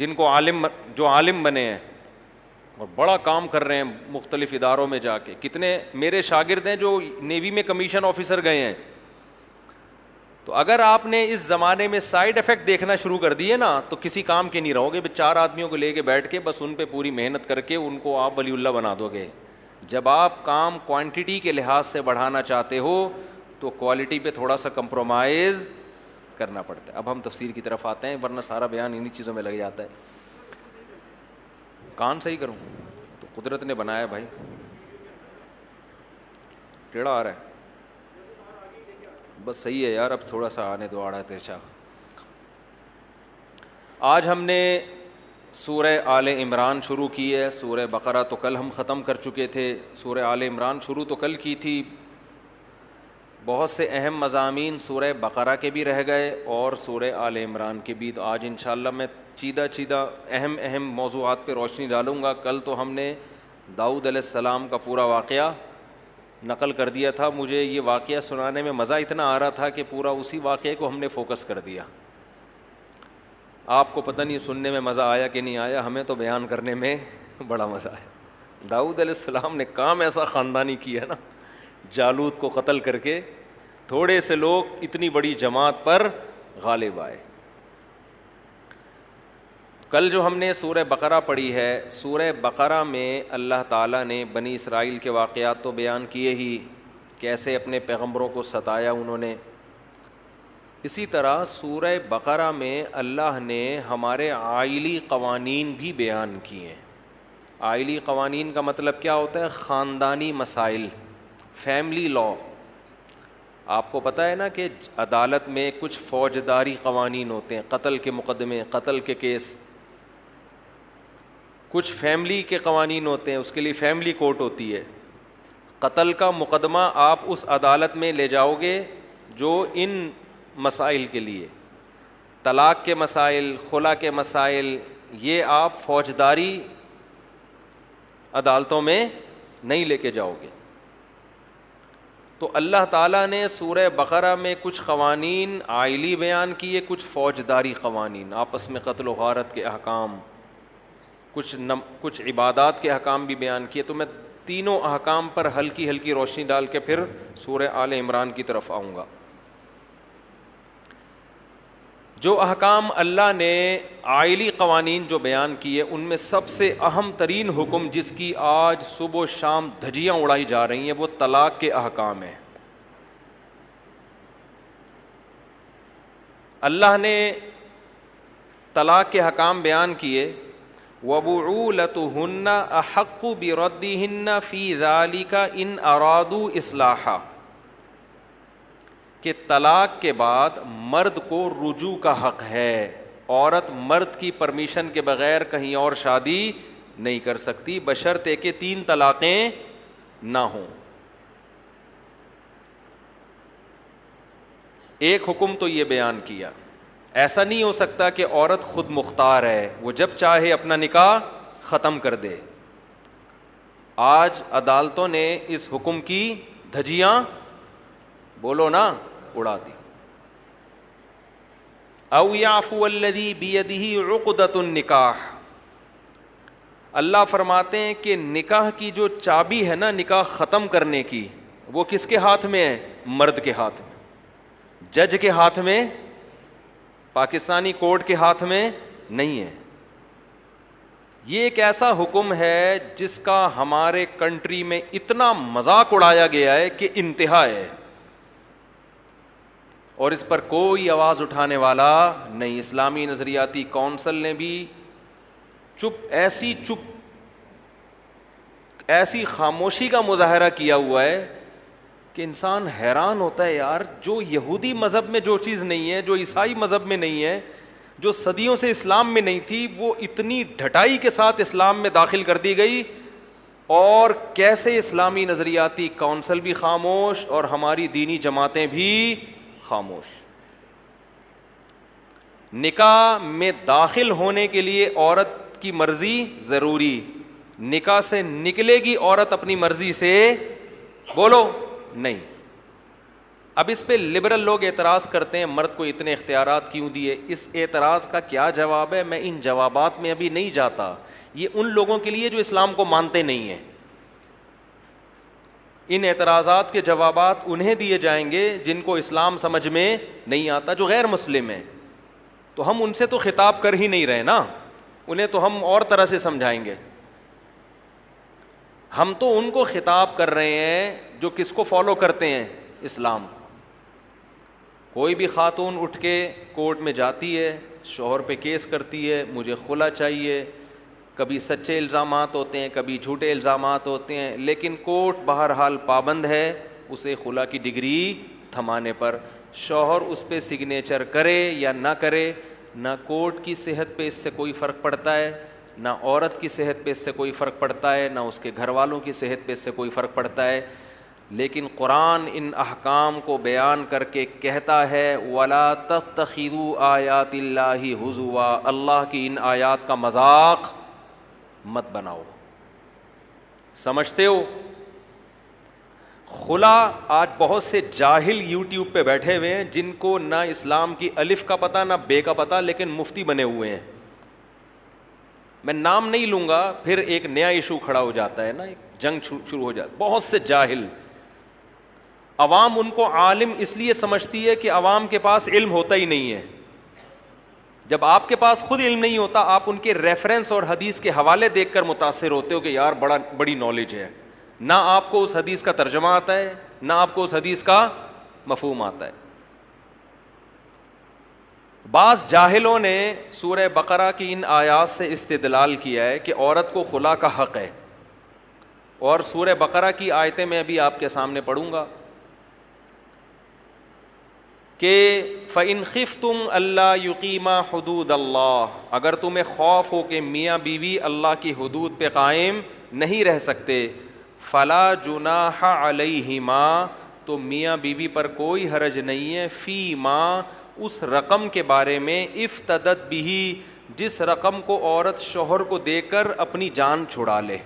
جن کو جو عالم بنے ہیں اور بڑا کام کر رہے ہیں مختلف اداروں میں جا کے. کتنے میرے شاگرد ہیں جو نیوی میں کمیشن آفیسر گئے ہیں. تو اگر آپ نے اس زمانے میں سائیڈ افیکٹ دیکھنا شروع کر دیے نا تو کسی کام کے نہیں رہو گے. 4 آدمیوں کو لے کے بیٹھ کے بس ان پہ پوری محنت کر کے ان کو آپ ولی اللہ بنا دو گے. جب آپ کام کوانٹٹی کے لحاظ سے بڑھانا چاہتے ہو تو کوالٹی پہ تھوڑا سا کمپرومائز کرنا پڑتا ہے. اب ہم تفسیر کی طرف آتے ہیں ورنہ سارا بیان انہی چیزوں میں لگ جاتا ہے. کان صحیح کروں تو قدرت نے بنایا بھائی, ٹیڑھا آ رہا ہے بس صحیح ہے یار, اب تھوڑا سا آنے دو آڑا ترچا. آج ہم نے سورہ آل عمران شروع کی ہے. سورہ بقرہ تو کل ہم ختم کر چکے تھے. سورہ آل عمران شروع تو کل کی تھی. بہت سے اہم مضامین سورہ بقرہ کے بھی رہ گئے اور سورہ آل عمران کے بھی. تو آج انشاءاللہ میں چیدہ اہم موضوعات پہ روشنی ڈالوں گا. کل تو ہم نے داؤد علیہ السلام کا پورا واقعہ نقل کر دیا تھا. مجھے یہ واقعہ سنانے میں مزہ اتنا آ رہا تھا کہ پورا اسی واقعے کو ہم نے فوکس کر دیا. آپ کو پتہ نہیں سننے میں مزہ آیا کہ نہیں آیا, ہمیں تو بیان کرنے میں بڑا مزہ آیا. داؤد علیہ السلام نے کام ایسا خاندانی کیا نا, جالوت کو قتل کر کے تھوڑے سے لوگ اتنی بڑی جماعت پر غالب آئے. کل جو ہم نے سورہ بقرہ پڑھی ہے, سورہ بقرہ میں اللہ تعالیٰ نے بنی اسرائیل کے واقعات تو بیان کیے ہی, کیسے اپنے پیغمبروں کو ستایا انہوں نے. اسی طرح سورہ بقرہ میں اللہ نے ہمارے آئلی قوانین بھی بیان کیے ہیں. آئلی قوانین کا مطلب کیا ہوتا ہے؟ خاندانی مسائل, فیملی لا. آپ کو پتہ ہے نا کہ عدالت میں کچھ فوجداری قوانین ہوتے ہیں, قتل کے مقدمے, قتل کے کیس. کچھ فیملی کے قوانین ہوتے ہیں, اس کے لیے فیملی کورٹ ہوتی ہے. قتل کا مقدمہ آپ اس عدالت میں لے جاؤ گے جو ان مسائل کے لیے, طلاق کے مسائل, خلا کے مسائل, یہ آپ فوجداری عدالتوں میں نہیں لے کے جاؤ گے. تو اللہ تعالیٰ نے سورہ بقرہ میں کچھ قوانین عائلی بیان کیے, کچھ فوجداری قوانین, آپس میں قتل و غارت کے احکام, کچھ عبادات کے احکام بھی بیان کیے. تو میں تینوں احکام پر ہلکی روشنی ڈال کے پھر سورہ آل عمران کی طرف آؤں گا. جو احکام اللہ نے عائلی قوانین جو بیان کیے, ان میں سب سے اہم ترین حکم جس کی آج صبح و شام دھجیاں اڑائی جا رہی ہیں وہ طلاق کے احکام ہیں. اللہ نے طلاق کے احکام بیان کیے. وَبُعُولَتُهُنَّ أَحَقُّ بِرَدِّهِنَّ فِي ذَلِكَ إِنْ أَرَادُوا إِصْلَاحًا, کہ طلاق کے بعد مرد کو رجوع کا حق ہے. عورت مرد کی پرمیشن کے بغیر کہیں اور شادی نہیں کر سکتی بشرطے کہ 3 طلاقیں نہ ہوں. ایک حکم تو یہ بیان کیا, ایسا نہیں ہو سکتا کہ عورت خود مختار ہے, وہ جب چاہے اپنا نکاح ختم کر دے. آج عدالتوں نے اس حکم کی دھجیاں بولو نا اڑا دی. او یعفو الذی بیدہ عقدۃ النکاح, اللہ فرماتے ہیں کہ نکاح کی جو چابی ہے نا نکاح ختم کرنے کی, وہ کس کے ہاتھ میں ہے؟ مرد کے ہاتھ میں. جج کے ہاتھ میں, پاکستانی کورٹ کے ہاتھ میں نہیں ہے. یہ ایک ایسا حکم ہے جس کا ہمارے کنٹری میں اتنا مذاق اڑایا گیا ہے کہ انتہا ہے, اور اس پر کوئی آواز اٹھانے والا نہیں. اسلامی نظریاتی کونسل نے بھی ایسی خاموشی کا مظاہرہ کیا ہوا ہے کہ انسان حیران ہوتا ہے یار. جو یہودی مذہب میں جو چیز نہیں ہے, جو عیسائی مذہب میں نہیں ہے, جو صدیوں سے اسلام میں نہیں تھی, وہ اتنی ڈھٹائی کے ساتھ اسلام میں داخل کر دی گئی. اور کیسے اسلامی نظریاتی کونسل بھی خاموش اور ہماری دینی جماعتیں بھی خاموش. نکاح میں داخل ہونے کے لیے عورت کی مرضی ضروری, نکاح سے نکلے گی عورت اپنی مرضی سے, بولو نہیں. اب اس پہ لبرل لوگ اعتراض کرتے ہیں مرد کو اتنے اختیارات کیوں دیے. اس اعتراض کا کیا جواب ہے؟ میں ان جوابات میں ابھی نہیں جاتا. یہ ان لوگوں کے لیے جو اسلام کو مانتے نہیں ہیں. ان اعتراضات کے جوابات انہیں دیے جائیں گے جن کو اسلام سمجھ میں نہیں آتا, جو غیر مسلم ہیں. تو ہم ان سے تو خطاب کر ہی نہیں رہے نا, انہیں تو ہم اور طرح سے سمجھائیں گے. ہم تو ان کو خطاب کر رہے ہیں جو کس کو فالو کرتے ہیں؟ اسلام. کوئی بھی خاتون اٹھ کے کورٹ میں جاتی ہے, شوہر پہ کیس کرتی ہے, مجھے خلا چاہیے. کبھی سچے الزامات ہوتے ہیں, کبھی جھوٹے الزامات ہوتے ہیں, لیکن کورٹ بہرحال پابند ہے اسے خلا کی ڈگری تھمانے پر. شوہر اس پہ سگنیچر کرے یا نہ کرے, نہ کورٹ کی صحت پہ اس سے کوئی فرق پڑتا ہے, نہ عورت کی صحت پہ اس سے کوئی فرق پڑتا ہے, نہ اس کے گھر والوں کی صحت پہ اس سے کوئی فرق پڑتا ہے. لیکن قرآن ان احکام کو بیان کر کے کہتا ہے وَلَا تَتَّخِذُوا آیَاتِ اللَّهِ ہُزُوًا, اللہ کی ان آیات کا مذاق مت بناؤ. سمجھتے ہو؟ خلا آج بہت سے جاہل یوٹیوب پہ بیٹھے ہوئے ہیں جن کو نہ اسلام کی الف کا پتہ نہ بے کا پتہ, لیکن مفتی بنے ہوئے ہیں. میں نام نہیں لوں گا, پھر ایک نیا ایشو کھڑا ہو جاتا ہے نا, ایک جنگ شروع ہو جاتا. بہت سے جاہل. عوام ان کو عالم اس لیے سمجھتی ہے کہ عوام کے پاس علم ہوتا ہی نہیں ہے. جب آپ کے پاس خود علم نہیں ہوتا, آپ ان کے ریفرنس اور حدیث کے حوالے دیکھ کر متاثر ہوتے ہو کہ یار بڑی نالج ہے. نہ آپ کو اس حدیث کا ترجمہ آتا ہے, نہ آپ کو اس حدیث کا مفہوم آتا ہے. بعض جاہلوں نے سورہ بقرہ کی ان آیات سے استدلال کیا ہے کہ عورت کو خلا کا حق ہے, اور سورہ بقرہ کی آیتیں میں ابھی آپ کے سامنے پڑھوں گا کہ فَإِنْ خِفْتُمْ أَلَّا يُقِيمَا حُدُودَ اللَّهِ, اگر تمہیں خوف ہو کہ میاں بیوی اللہ کی حدود پہ قائم نہیں رہ سکتے, فَلَا جُنَاحَ عَلَيْهِمَا, تو میاں بیوی پر کوئی حرج نہیں ہے, فی ما, اس رقم کے بارے میں, افتدت بھی, جس رقم کو عورت شوہر کو دے کر اپنی جان چھڑا لے.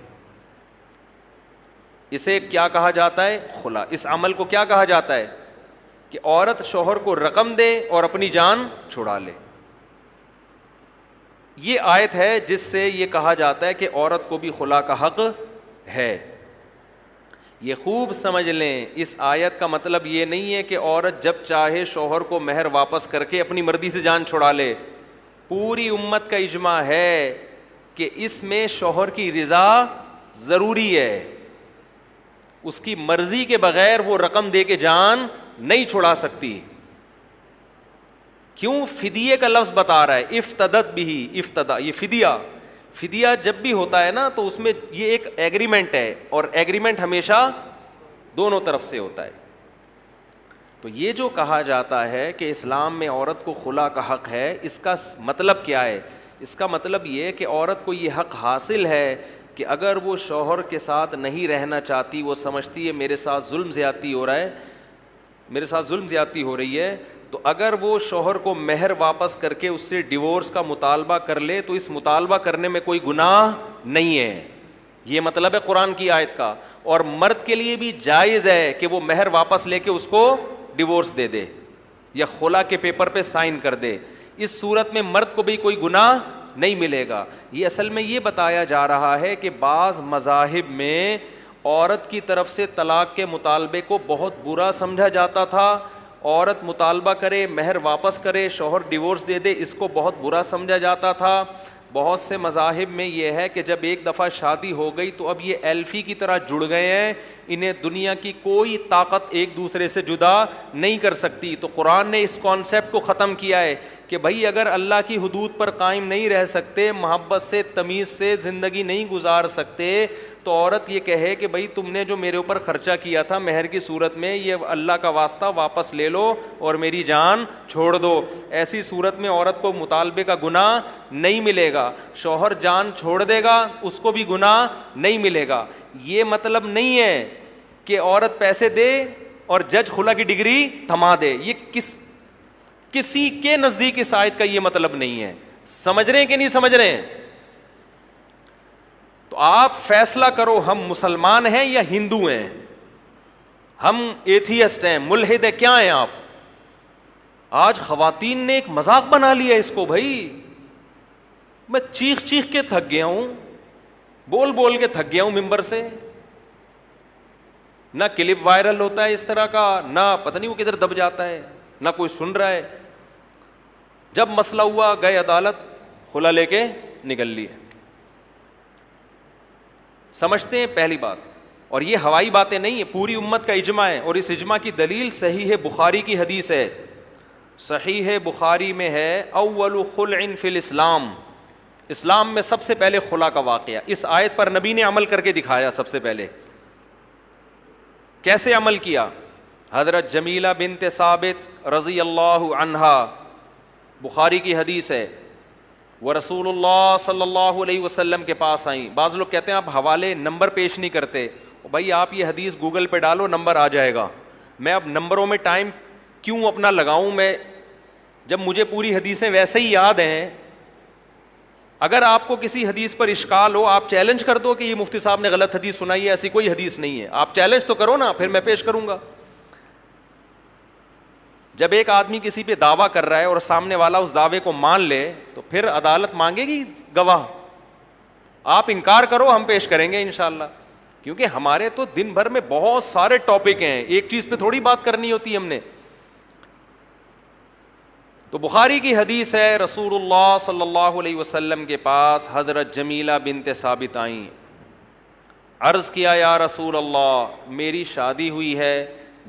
اسے کیا کہا جاتا ہے؟ خلا. اس عمل کو کیا کہا جاتا ہے؟ کہ عورت شوہر کو رقم دے اور اپنی جان چھڑا لے. یہ آیت ہے جس سے یہ کہا جاتا ہے کہ عورت کو بھی خلا کا حق ہے. یہ خوب سمجھ لیں, اس آیت کا مطلب یہ نہیں ہے کہ عورت جب چاہے شوہر کو مہر واپس کر کے اپنی مرضی سے جان چھڑا لے. پوری امت کا اجماع ہے کہ اس میں شوہر کی رضا ضروری ہے. اس کی مرضی کے بغیر وہ رقم دے کے جان نہیں چھڑا سکتی. کیوں؟ فدیے کا لفظ بتا رہا ہے, افتدت بھی, افتدا, یہ فدیہ جب بھی ہوتا ہے نا تو اس میں یہ ایک ایگریمنٹ ہے, اور ایگریمنٹ ہمیشہ دونوں طرف سے ہوتا ہے. تو یہ جو کہا جاتا ہے کہ اسلام میں عورت کو خلا کا حق ہے, اس کا مطلب کیا ہے؟ اس کا مطلب یہ کہ عورت کو یہ حق حاصل ہے کہ اگر وہ شوہر کے ساتھ نہیں رہنا چاہتی, وہ سمجھتی ہے میرے ساتھ ظلم زیادتی ہو رہا ہے, میرے ساتھ ظلم زیادتی ہو رہی ہے, تو اگر وہ شوہر کو مہر واپس کر کے اس سے ڈیورس کا مطالبہ کر لے تو اس مطالبہ کرنے میں کوئی گناہ نہیں ہے. یہ مطلب ہے قرآن کی آیت کا. اور مرد کے لیے بھی جائز ہے کہ وہ مہر واپس لے کے اس کو ڈیورس دے دے یا خلا کے پیپر پہ سائن کر دے. اس صورت میں مرد کو بھی کوئی گناہ نہیں ملے گا. یہ اصل میں یہ بتایا جا رہا ہے کہ بعض مذاہب میں عورت کی طرف سے طلاق کے مطالبے کو بہت برا سمجھا جاتا تھا. عورت مطالبہ کرے, مہر واپس کرے, شوہر ڈیورس دے دے, اس کو بہت برا سمجھا جاتا تھا. بہت سے مذاہب میں یہ ہے کہ جب ایک دفعہ شادی ہو گئی تو اب یہ ایلفی کی طرح جڑ گئے ہیں, انہیں دنیا کی کوئی طاقت ایک دوسرے سے جدا نہیں کر سکتی. تو قرآن نے اس کانسیپٹ کو ختم کیا ہے کہ بھائی اگر اللہ کی حدود پر قائم نہیں رہ سکتے, محبت سے, تمیز سے زندگی نہیں گزار سکتے, تو عورت یہ کہے کہ بھائی تم نے جو میرے اوپر خرچہ کیا تھا مہر کی صورت میں, یہ اللہ کا واسطہ واپس لے لو اور میری جان چھوڑ دو. ایسی صورت میں عورت کو مطالبے کا گناہ نہیں ملے گا. شوہر جان چھوڑ دے گا, اس کو بھی گناہ نہیں ملے گا. یہ مطلب نہیں ہے کہ عورت پیسے دے اور جج خلا کی ڈگری تھما دے. یہ کسی کے نزدیک اس آیت کا یہ مطلب نہیں ہے. سمجھ رہے ہیں کہ نہیں سمجھ رہے ہیں؟ تو آپ فیصلہ کرو, ہم مسلمان ہیں یا ہندو ہیں. ہم ایتھیسٹ ہیں, ملحد ہیں, کیا ہیں آپ؟ آج خواتین نے ایک مذاق بنا لیا اس کو. بھائی میں چیخ چیخ کے تھک گیا ہوں, بول بول کے تھک گیا ہوں ممبر سے. نہ کلپ وائرل ہوتا ہے اس طرح کا, نہ پتہ نہیں وہ کدھر دب جاتا ہے, نہ کوئی سن رہا ہے. جب مسئلہ ہوا گئے عدالت, کھلا لے کے نکل لیے. سمجھتے ہیں پہلی بات, اور یہ ہوائی باتیں نہیں ہیں, پوری امت کا اجماع ہے, اور اس اجماع کی دلیل صحیح بخاری کی حدیث ہے. صحیح بخاری میں ہے اول خلع فی الاسلام, اسلام میں سب سے پہلے خلا کا واقعہ. اس آیت پر نبی نے عمل کر کے دکھایا. سب سے پہلے کیسے عمل کیا؟ حضرت جمیلہ بنت ثابت رضی اللہ عنہا, بخاری کی حدیث ہے, وہ رسول اللہ صلی اللہ علیہ وسلم کے پاس آئیں. بعض لوگ کہتے ہیں آپ حوالے نمبر پیش نہیں کرتے. بھائی آپ یہ حدیث گوگل پہ ڈالو, نمبر آ جائے گا. میں اب نمبروں میں ٹائم کیوں اپنا لگاؤں میں, جب مجھے پوری حدیثیں ویسے ہی یاد ہیں. اگر آپ کو کسی حدیث پر اشکال ہو, آپ چیلنج کر دو کہ یہ مفتی صاحب نے غلط حدیث سنائی ہے, ایسی کوئی حدیث نہیں ہے. آپ چیلنج تو کرو نا, پھر میں پیش کروں گا. جب ایک آدمی کسی پہ دعویٰ کر رہا ہے اور سامنے والا اس دعوے کو مان لے, تو پھر عدالت مانگے گی گواہ. آپ انکار کرو, ہم پیش کریں گے انشاءاللہ. کیونکہ ہمارے تو دن بھر میں بہت سارے ٹاپک ہیں, ایک چیز پہ تھوڑی بات کرنی ہوتی ہم نے. تو بخاری کی حدیث ہے, رسول اللہ صلی اللہ علیہ وسلم کے پاس حضرت جمیلہ بنت ثابت آئیں. عرض کیا, یا رسول اللہ, میری شادی ہوئی ہے,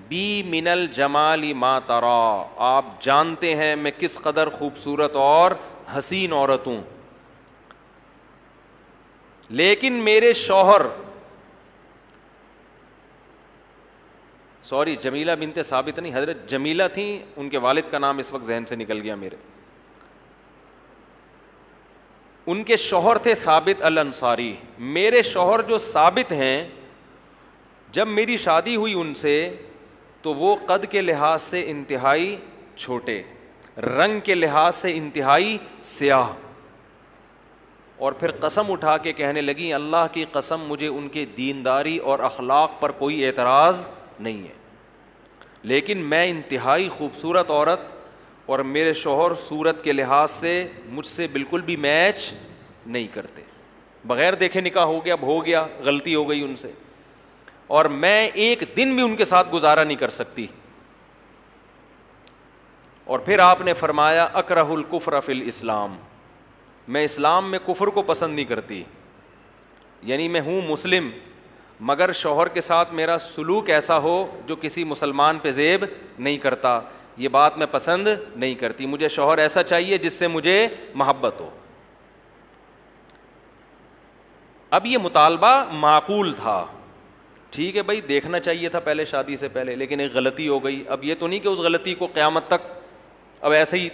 بی من الجمال ما ترا, آپ جانتے ہیں میں کس قدر خوبصورت اور حسین عورت ہوں, لیکن میرے شوہر, سوری جمیلہ بنت ثابت نہیں, حضرت جمیلہ تھیں, ان کے والد کا نام اس وقت ذہن سے نکل گیا میرے. ان کے شوہر تھے ثابت الانصاری. میرے شوہر جو ثابت ہیں, جب میری شادی ہوئی ان سے, تو وہ قد کے لحاظ سے انتہائی چھوٹے, رنگ کے لحاظ سے انتہائی سیاہ, اور پھر قسم اٹھا کے کہنے لگی, اللہ کی قسم مجھے ان کے دینداری اور اخلاق پر کوئی اعتراض نہیں ہے, لیکن میں انتہائی خوبصورت عورت, اور میرے شوہر صورت کے لحاظ سے مجھ سے بالکل بھی میچ نہیں کرتے. بغیر دیکھے نکاح ہو گیا, اب ہو گیا, غلطی ہو گئی ان سے, اور میں ایک دن بھی ان کے ساتھ گزارا نہیں کر سکتی. اور پھر آپ نے فرمایا, اکرہ الکفر فی الاسلام, میں اسلام میں کفر کو پسند نہیں کرتی. یعنی میں ہوں مسلم, مگر شوہر کے ساتھ میرا سلوک ایسا ہو جو کسی مسلمان پہ زیب نہیں کرتا, یہ بات میں پسند نہیں کرتی. مجھے شوہر ایسا چاہیے جس سے مجھے محبت ہو. اب یہ مطالبہ معقول تھا, ٹھیک ہے بھائی, دیکھنا چاہیے تھا پہلے شادی سے پہلے, لیکن ایک غلطی ہو گئی. اب یہ تو نہیں کہ اس غلطی کو قیامت تک اب ایسے ہی,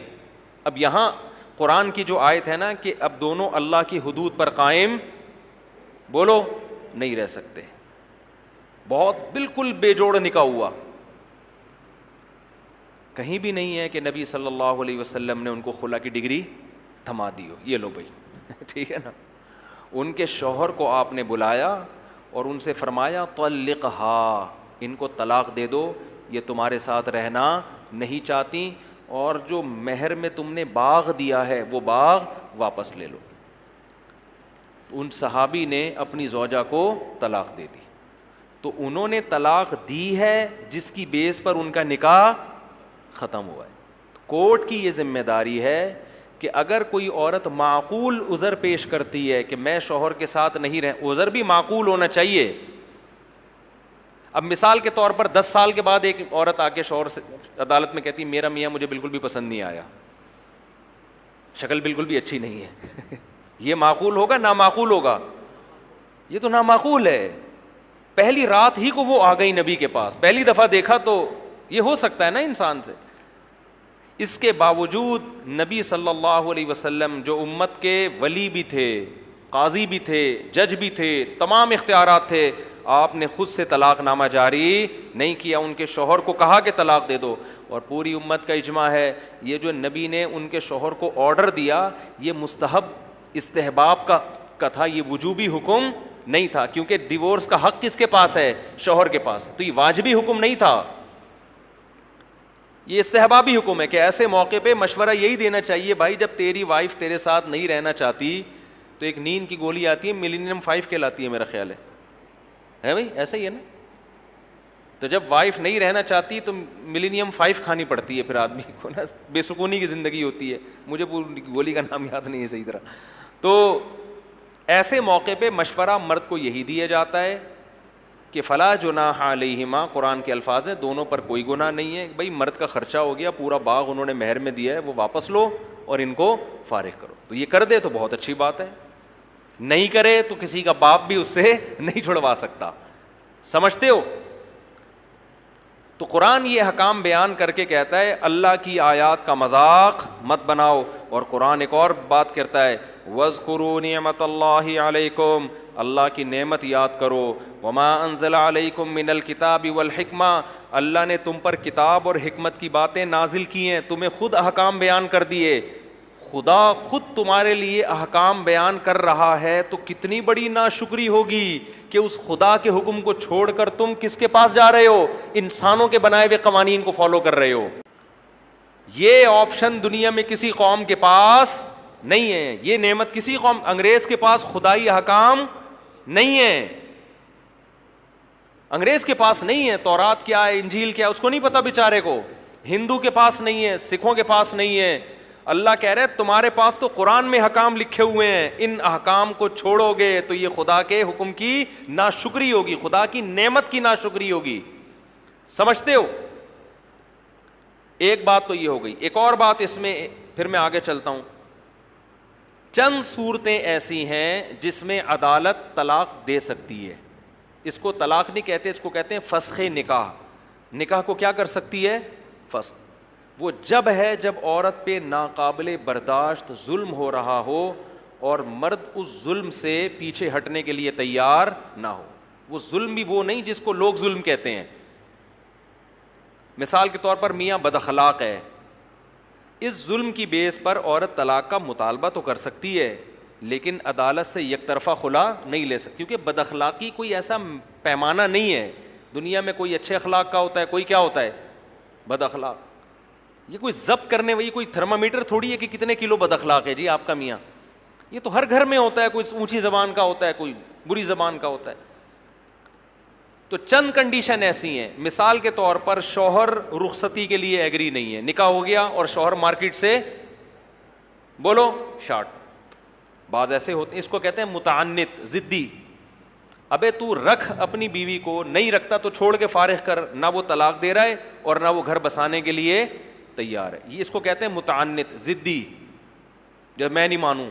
اب یہاں قرآن کی جو آیت ہے نا کہ اب دونوں اللہ کی حدود پر قائم, بولو, نہیں رہ سکتے. بہت بالکل بے جوڑ نکاح ہوا. کہیں بھی نہیں ہے کہ نبی صلی اللہ علیہ وسلم نے ان کو خلا کی ڈگری تھما دی ہو, یہ لو بھائی, ٹھیک ہے نا. ان کے شوہر کو آپ نے بلایا اور ان سے فرمایا, طلقھا, ان کو طلاق دے دو, یہ تمہارے ساتھ رہنا نہیں چاہتی, اور جو مہر میں تم نے باغ دیا ہے وہ باغ واپس لے لو. ان صحابی نے اپنی زوجہ کو طلاق دے دی. تو انہوں نے طلاق دی ہے جس کی بیس پر ان کا نکاح ختم ہوا ہے. کورٹ کی یہ ذمہ داری ہے کہ اگر کوئی عورت معقول عذر پیش کرتی ہے کہ میں شوہر کے ساتھ نہیں رہ, عذر بھی معقول ہونا چاہیے. اب مثال کے طور پر 10 سال کے بعد ایک عورت آ کے شوہر سے عدالت میں کہتی, میرا میاں مجھے بالکل بھی پسند نہیں آیا, شکل بالکل بھی اچھی نہیں ہے. یہ معقول ہوگا, نامعقول ہوگا؟ یہ تو نامعقول ہے. پہلی رات ہی کو وہ آ گئی نبی کے پاس, پہلی دفعہ دیکھا, تو یہ ہو سکتا ہے نا انسان سے. اس کے باوجود نبی صلی اللہ علیہ وسلم جو امت کے ولی بھی تھے, قاضی بھی تھے, جج بھی تھے, تمام اختیارات تھے, آپ نے خود سے طلاق نامہ جاری نہیں کیا. ان کے شوہر کو کہا کہ طلاق دے دو. اور پوری امت کا اجماع ہے, یہ جو نبی نے ان کے شوہر کو آرڈر دیا, یہ مستحب استحباب کا کا تھا, یہ وجوبی حکم نہیں تھا, کیونکہ ڈیورس کا حق کس کے پاس ہے؟ شوہر کے پاس. تو یہ واجبی حکم نہیں تھا, یہ استحبابی حکم ہے کہ ایسے موقع پہ مشورہ یہی دینا چاہیے, بھائی جب تیری وائف تیرے ساتھ نہیں رہنا چاہتی تو ایک نیند کی گولی آتی ہے, ملینیم 5 کہلاتی ہے میرا خیال ہے بھائی, ایسا ہی ہے نا. تو جب وائف نہیں رہنا چاہتی تو ملینیم 5 کھانی پڑتی ہے, پھر آدمی کو نا بے سکونی کی زندگی ہوتی ہے. مجھے پوری گولی کا نام یاد نہیں ہے صحیح طرح. تو ایسے موقع پہ مشورہ مرد کو یہی دیا جاتا ہے کہ فلا جناح علیہما, قرآن کے الفاظ ہیں, دونوں پر کوئی گناہ نہیں ہے. بھائی مرد کا خرچہ ہو گیا, پورا باغ انہوں نے مہر میں دیا ہے, وہ واپس لو اور ان کو فارغ کرو. تو یہ کر دے تو بہت اچھی بات ہے, نہیں کرے تو کسی کا باپ بھی اس سے نہیں چھڑوا سکتا. سمجھتے ہو؟ تو قرآن یہ حکام بیان کر کے کہتا ہے اللہ کی آیات کا مذاق مت بناؤ. اور قرآن ایک اور بات کرتا ہے وَاذْكُرُوا نِعْمَةَ اللَّهِ عَلَيْكُمْ, اللہ کی نعمت یاد کرو. وَمَا أَنزَلَ عَلَيْكُمْ مِنَ الْكِتَابِ وَالْحِكْمَةِ, اللہ نے تم پر کتاب اور حکمت کی باتیں نازل کی ہیں, تمہیں خود احکام بیان کر دیے. خدا خود تمہارے لیے احکام بیان کر رہا ہے تو کتنی بڑی ناشکری ہوگی کہ اس خدا کے حکم کو چھوڑ کر تم کس کے پاس جا رہے ہو؟ انسانوں کے بنائے ہوئے قوانین کو فالو کر رہے ہو. یہ آپشن دنیا میں کسی قوم کے پاس نہیں ہے, یہ نعمت کسی قوم, انگریز کے پاس خدائی احکام نہیں ہے, انگریز کے پاس نہیں ہے. تورات کیا ہے, انجیل کیا ہے, اس کو نہیں پتا بیچارے کو. ہندو کے پاس نہیں ہے, سکھوں کے پاس نہیں ہے. اللہ کہہ رہے تمہارے پاس تو قرآن میں حکام لکھے ہوئے ہیں, ان احکام کو چھوڑو گے تو یہ خدا کے حکم کی ناشکری ہوگی, خدا کی نعمت کی ناشکری ہوگی. سمجھتے ہو؟ ایک بات تو یہ ہو گئی. ایک اور بات اس میں, پھر میں آگے چلتا ہوں. چند صورتیں ایسی ہیں جس میں عدالت طلاق دے سکتی ہے. اس کو طلاق نہیں کہتے, اس کو کہتے ہیں فسخ نکاح. نکاح کو کیا کر سکتی ہے؟ فسخ. وہ جب ہے جب عورت پہ ناقابل برداشت ظلم ہو رہا ہو اور مرد اس ظلم سے پیچھے ہٹنے کے لیے تیار نہ ہو. وہ ظلم بھی وہ نہیں جس کو لوگ ظلم کہتے ہیں. مثال کے طور پر میاں بد اخلاق ہے, اس ظلم کی بیس پر عورت طلاق کا مطالبہ تو کر سکتی ہے, لیکن عدالت سے یک طرفہ خلا نہیں لے سکتی, کیونکہ بد اخلاقی کوئی ایسا پیمانہ نہیں ہے. دنیا میں کوئی اچھے اخلاق کا ہوتا ہے, کوئی کیا ہوتا ہے؟ بد اخلاق. یہ کوئی ضبط کرنے والی کوئی تھرمامیٹر تھوڑی ہے کہ کتنے کلو بد اخلاق ہے جی آپ کا میاں. یہ تو ہر گھر میں ہوتا ہے, کوئی اونچی زبان کا ہوتا ہے, کوئی بری زبان کا ہوتا ہے. تو چند کنڈیشن ایسی ہیں. مثال کے طور پر شوہر رخصتی کے لیے ایگری نہیں ہے, نکاح ہو گیا اور شوہر مارکیٹ سے بولو شارٹ. بعض ایسے ہوتے ہیں, اس کو کہتے ہیں متعنت, ضدی. ابے تو رکھ اپنی بیوی کو, نہیں رکھتا تو چھوڑ کے فارغ کر. نہ وہ طلاق دے رہا ہے اور نہ وہ گھر بسانے کے لیے تیار ہے. یہ اس کو کہتے ہیں متعنت, ضدی, جب میں نہیں مانوں.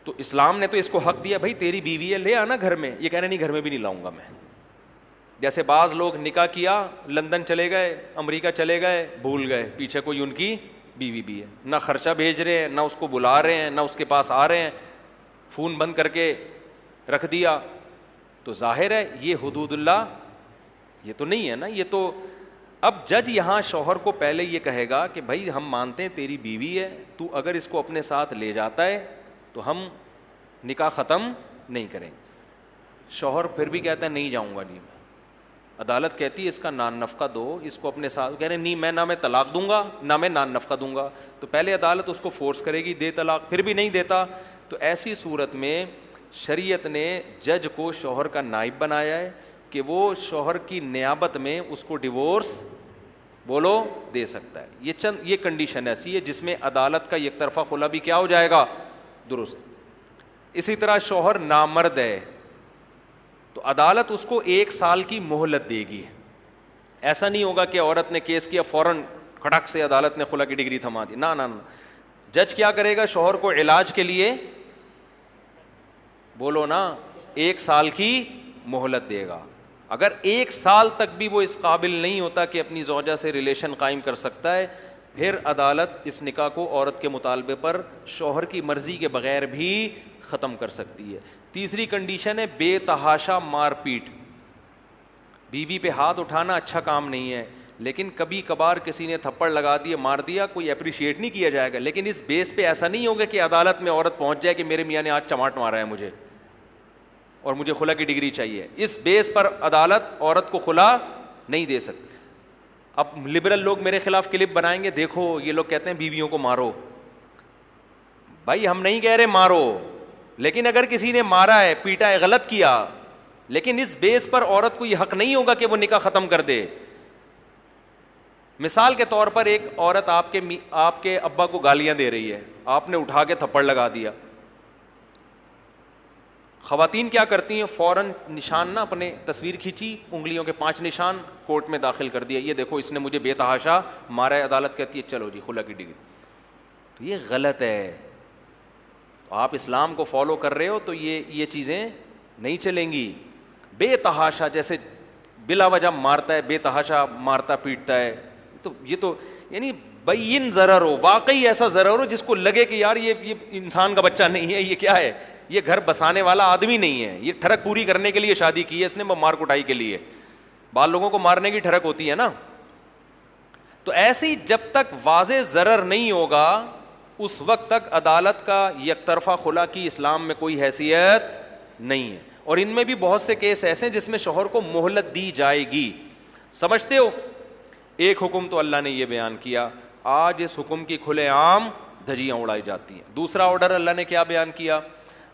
تو اسلام نے تو اس کو حق دیا, بھائی تیری بیوی ہے لے آنا گھر میں. یہ کہہ رہے نہیں گھر میں بھی نہیں لاؤں گا میں. جیسے بعض لوگ نکاح کیا, لندن چلے گئے, امریکہ چلے گئے, بھول گئے پیچھے کوئی ان کی بیوی بھی ہے. نہ خرچہ بھیج رہے ہیں, نہ اس کو بلا رہے ہیں, نہ اس کے پاس آ رہے ہیں, فون بند کر کے رکھ دیا. تو ظاہر ہے یہ حدود اللہ یہ تو نہیں ہے نا. یہ تو اب جج یہاں شوہر کو پہلے یہ کہے گا کہ بھائی ہم مانتے ہیں تیری بیوی ہے, تو اگر اس کو اپنے ساتھ لے جاتا ہے تو ہم نکاح ختم نہیں کریں. شوہر پھر بھی کہتا ہے نہیں جاؤں گا. نہیں, عدالت کہتی ہے اس کا نان نفقہ دو, اس کو اپنے ساتھ. کہہ رہے نہیں میں نہ میں طلاق دوں گا نہ میں نان نفقہ دوں گا. تو پہلے عدالت اس کو فورس کرے گی دے طلاق, پھر بھی نہیں دیتا تو ایسی صورت میں شریعت نے جج کو شوہر کا نائب بنایا ہے کہ وہ شوہر کی نیابت میں اس کو ڈیورس بولو دے سکتا ہے. یہ کنڈیشن ایسی ہے جس میں عدالت کا یک طرفہ خلا بھی کیا ہو جائے گا, درست. اسی طرح شوہر نامرد ہے تو عدالت اس کو 1 سال کی مہلت دے گی. ایسا نہیں ہوگا کہ عورت نے کیس کیا فوراً کھٹک سے عدالت نے خلا کی ڈگری تھما دی. نہ جج کیا کرے گا, شوہر کو علاج کے لیے بولو نا 1 سال کی مہلت دے گا. اگر 1 سال تک بھی وہ اس قابل نہیں ہوتا کہ اپنی زوجہ سے ریلیشن قائم کر سکتا ہے, پھر عدالت اس نکاح کو عورت کے مطالبے پر شوہر کی مرضی کے بغیر بھی ختم کر سکتی ہے. تیسری کنڈیشن ہے بے تحاشا مار پیٹ. بیوی پہ ہاتھ اٹھانا اچھا کام نہیں ہے, لیکن کبھی کبھار کسی نے تھپڑ لگا دیا, مار دیا, کوئی اپریشیٹ نہیں کیا جائے گا. لیکن اس بیس پہ ایسا نہیں ہوگا کہ عدالت میں عورت پہنچ جائے کہ میرے میاں نے آج چماٹ مارا ہے مجھے اور مجھے خلا کی ڈگری چاہیے. اس بیس پر عدالت عورت کو خلا نہیں دے سکتی. اب لبرل لوگ میرے خلاف کلپ بنائیں گے, دیکھو یہ لوگ کہتے ہیں بیویوں کو مارو. بھائی ہم نہیں کہہ رہے مارو, لیکن اگر کسی نے مارا ہے, پیٹا ہے, غلط کیا, لیکن اس بیس پر عورت کو یہ حق نہیں ہوگا کہ وہ نکاح ختم کر دے. مثال کے طور پر ایک عورت آپ کے ابا کو گالیاں دے رہی ہے, آپ نے اٹھا کے تھپڑ لگا دیا. خواتین کیا کرتی ہیں, فوراً نشان نہ اپنے تصویر کھینچی, انگلیوں کے 5 نشان کورٹ میں داخل کر دیا, یہ دیکھو اس نے مجھے بے تحاشا مارا ہے. عدالت کہتی ہے چلو جی خلا کی ڈگری. تو یہ غلط ہے. آپ اسلام کو فالو کر رہے ہو تو یہ چیزیں نہیں چلیں گی. بے تحاشا جیسے بلا وجہ مارتا ہے, بے تحاشا مارتا پیٹتا ہے, تو یہ تو یعنی بین ضرر ہو, واقعی ایسا ضرر ہو جس کو لگے کہ یار یہ انسان کا بچہ نہیں ہے, یہ کیا ہے, یہ گھر بسانے والا آدمی نہیں ہے, یہ ٹھڑک پوری کرنے کے لیے شادی کی ہے اس نے, مار کٹائی کے لیے. بعض لوگوں کو مارنے کی ٹھڑک ہوتی ہے نا. تو ایسی جب تک واضح ضرر نہیں ہوگا اس وقت تک عدالت کا یک طرفہ خلا کی اسلام میں کوئی حیثیت نہیں ہے. اور ان میں بھی بہت سے کیس ایسے ہیں جس میں شوہر کو مہلت دی جائے گی. سمجھتے ہو, ایک حکم تو اللہ نے یہ بیان کیا, آج اس حکم کی کھلے عام دھجیاں اڑائی جاتی ہیں. دوسرا آرڈر اللہ نے کیا بیان کیا,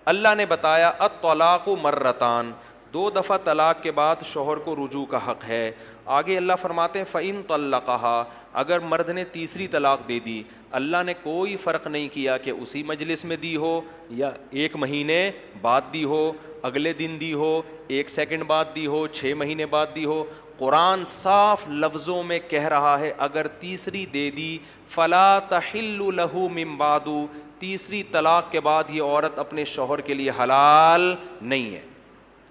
اللہ نے بتایا الطلاق مرتان, 2 دفعہ طلاق کے بعد شوہر کو رجوع کا حق ہے. آگے اللہ فرماتے ہیں فَإِن طَلَّقَهَا, اگر مرد نے تیسری طلاق دے دی, اللہ نے کوئی فرق نہیں کیا کہ اسی مجلس میں دی ہو یا 1 مہینے بعد دی ہو, اگلے دن دی ہو, 1 سیکنڈ بعد دی ہو, 6 مہینے بعد دی ہو. قرآن صاف لفظوں میں کہہ رہا ہے اگر تیسری دے دی فَلَا تَحِلُّ لَهُ مِن بَعْدُ, تیسری طلاق کے بعد یہ عورت اپنے شوہر کے لیے حلال نہیں ہے.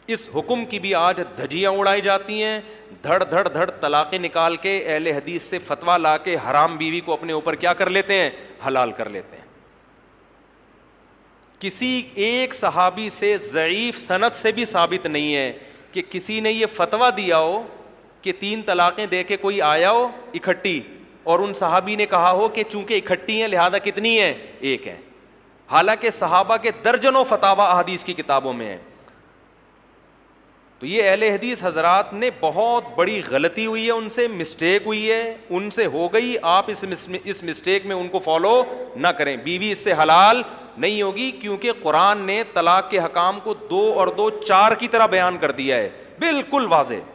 اس حکم کی بھی آج دھجیاں اڑائی جاتی ہیں, دھڑ دھڑ دھڑ طلاقیں نکال کے اہل حدیث سے فتویٰ لا کے حرام بیوی کو اپنے اوپر کیا کر لیتے ہیں, حلال کر لیتے ہیں. کسی ایک صحابی سے ضعیف سند سے بھی ثابت نہیں ہے کہ کسی نے یہ فتویٰ دیا ہو کہ 3 طلاقیں دے کے کوئی آیا ہو اکٹھی, اور ان صحابی نے کہا ہو کہ چونکہ اکٹھی ہیں لہذا کتنی ہیں, 1 ہے. حالانکہ صحابہ کے درجنوں فتاوی احادیث کی کتابوں میں ہیں. تو یہ اہل حدیث حضرات نے بہت بڑی غلطی ہوئی ہے, ان سے مسٹیک ہوئی ہے, ان سے ہو گئی. آپ اس مسٹیک میں ان کو فالو نہ کریں. بیوی اس سے حلال نہیں ہوگی کیونکہ قرآن نے طلاق کے حکام کو 2 اور 2 4 کی طرح بیان کر دیا ہے, بالکل واضح.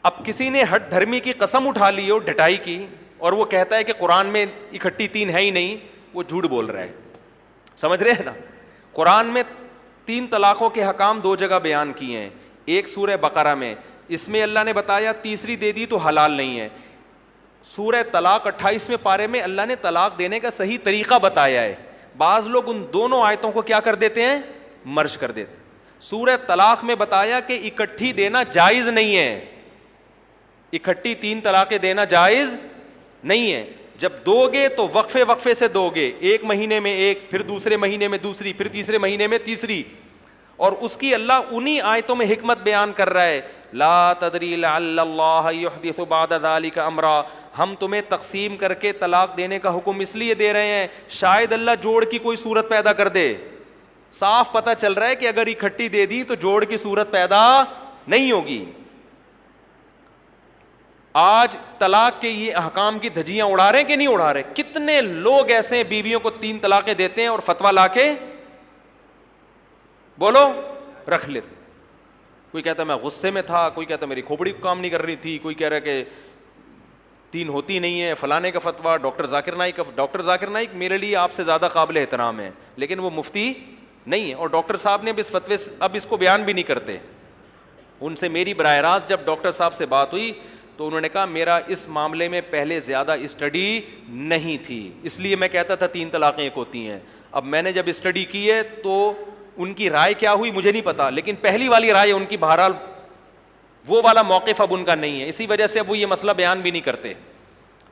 اب کسی نے ہٹ دھرمی کی قسم اٹھا لی ہو ڈٹائی کی, اور وہ کہتا ہے کہ قرآن میں اکٹھی 3 ہے ہی نہیں, وہ جھوٹ بول رہا ہے. سمجھ رہے ہیں نا, قرآن میں 3 طلاقوں کے حکام 2 جگہ بیان کیے ہیں. ایک سورہ بقرہ میں, اس میں اللہ نے بتایا تیسری دے دی تو حلال نہیں ہے. سورہ طلاق 28ویں پارے میں اللہ نے طلاق دینے کا صحیح طریقہ بتایا ہے. بعض لوگ ان دونوں آیتوں کو کیا کر دیتے ہیں, مرج کر دیتے. سورہ طلاق میں بتایا کہ اکٹھی دینا جائز نہیں ہے, اکٹھی 3 طلاقیں دینا جائز نہیں ہے. جب دو گے تو وقفے سے دو گے, 1 مہینے میں 1, پھر دوسرے مہینے میں دوسری, پھر تیسرے مہینے میں تیسری. اور اس کی اللہ انہی آیتوں میں حکمت بیان کر رہا ہے, لا تدری لعل اللہ یحدث بعد ذلک امرا, ہم تمہیں تقسیم کر کے طلاق دینے کا حکم اس لیے دے رہے ہیں شاید اللہ جوڑ کی کوئی صورت پیدا کر دے. صاف پتہ چل رہا ہے کہ اگر اکٹھی دے دی تو جوڑ کی صورت پیدا نہیں ہوگی. آج طلاق کے یہ احکام کی دھجیاں اڑا رہے ہیں کہ نہیں اڑا رہے؟ کتنے لوگ ایسے ہیں بیویوں کو 3 طلاقیں دیتے ہیں اور فتویٰ لا کے بولو رکھ لیتے. کوئی کہتا میں غصے میں تھا, کوئی کہتا میری کھوپڑی کام نہیں کر رہی تھی, کوئی کہہ رہا کہ 3 ہوتی نہیں ہے, فلانے کا فتویٰ. ڈاکٹر ذاکر نائک میرے لیے آپ سے زیادہ قابل احترام ہے, لیکن وہ مفتی نہیں ہے, اور ڈاکٹر صاحب نے اس فتوے اب اس کو بیان بھی نہیں کرتے. ان سے میری براہ راست جب ڈاکٹر صاحب سے بات ہوئی تو انہوں نے کہا میرا اس معاملے میں پہلے زیادہ اسٹڈی نہیں تھی, اس لیے میں کہتا تھا 3 طلاقیں ایک ہوتی ہیں. اب میں نے جب اسٹڈی کی ہے تو ان کی رائے کیا ہوئی مجھے نہیں پتا, لیکن پہلی والی رائے ان کی بہرحال وہ والا موقف اب ان کا نہیں ہے, اسی وجہ سے اب وہ یہ مسئلہ بیان بھی نہیں کرتے.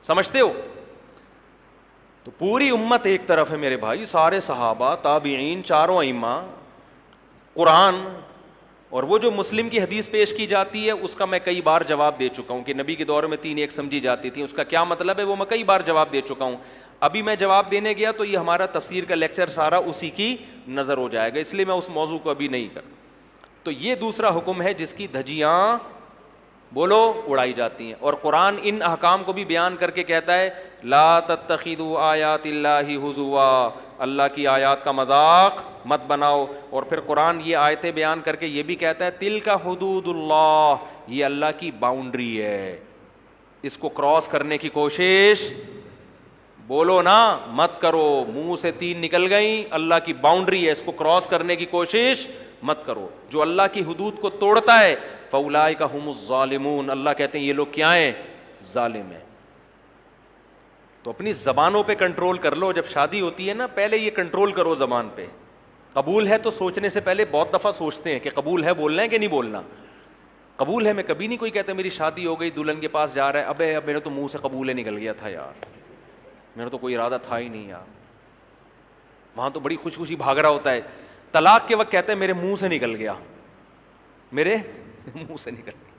سمجھتے ہو؟ تو پوری امت ایک طرف ہے میرے بھائی, سارے صحابہ, تابعین, 4 ائمہ, قرآن, اور وہ جو مسلم کی حدیث پیش کی جاتی ہے اس کا میں کئی بار جواب دے چکا ہوں کہ نبی کے دور میں 3 ایک سمجھی جاتی تھی، اس کا کیا مطلب ہے وہ میں کئی بار جواب دے چکا ہوں. ابھی میں جواب دینے گیا تو یہ ہمارا تفسیر کا لیکچر سارا اسی کی نظر ہو جائے گا، اس لیے میں اس موضوع کو ابھی نہیں کر. تو یہ دوسرا حکم ہے جس کی دھجیاں بولو اڑائی جاتی ہیں. اور قرآن ان احکام کو بھی بیان کر کے کہتا ہے لا تتخذوا آیات اللہ ہزوا، اللہ کی آیات کا مذاق مت بناؤ. اور پھر قرآن یہ آیتیں بیان کر کے یہ بھی کہتا ہے تلک حدود اللہ، یہ اللہ کی باؤنڈری ہے، اس کو کراس کرنے کی کوشش بولو نا مت کرو. منہ سے 3 نکل گئیں، اللہ کی باؤنڈری ہے، اس کو کراس کرنے کی کوشش مت کرو. جو اللہ کی حدود کو توڑتا ہے فاولئک ھم الظالمون، اللہ کہتے ہیں یہ لوگ کیا ہیں؟ ظالم ہیں. تو اپنی زبانوں پہ کنٹرول کر لو. جب شادی ہوتی ہے نا پہلے یہ کنٹرول کرو زبان پہ. قبول ہے تو سوچنے سے پہلے بہت دفعہ سوچتے ہیں کہ قبول ہے بولنا ہے کہ نہیں بولنا. قبول ہے میں کبھی نہیں کوئی کہتا میری شادی ہو گئی دلہن کے پاس جا رہا ہے ابے اب میرا تو منہ سے قبول ہے نکل گیا تھا یار، میرا تو کوئی ارادہ تھا ہی نہیں یار. وہاں تو بڑی خوش خوشی بھاگ رہا ہوتا ہے، طلاق کے وقت کہتے ہیں میرے منہ سے نکل گیا، میرے منہ سے نکل گیا.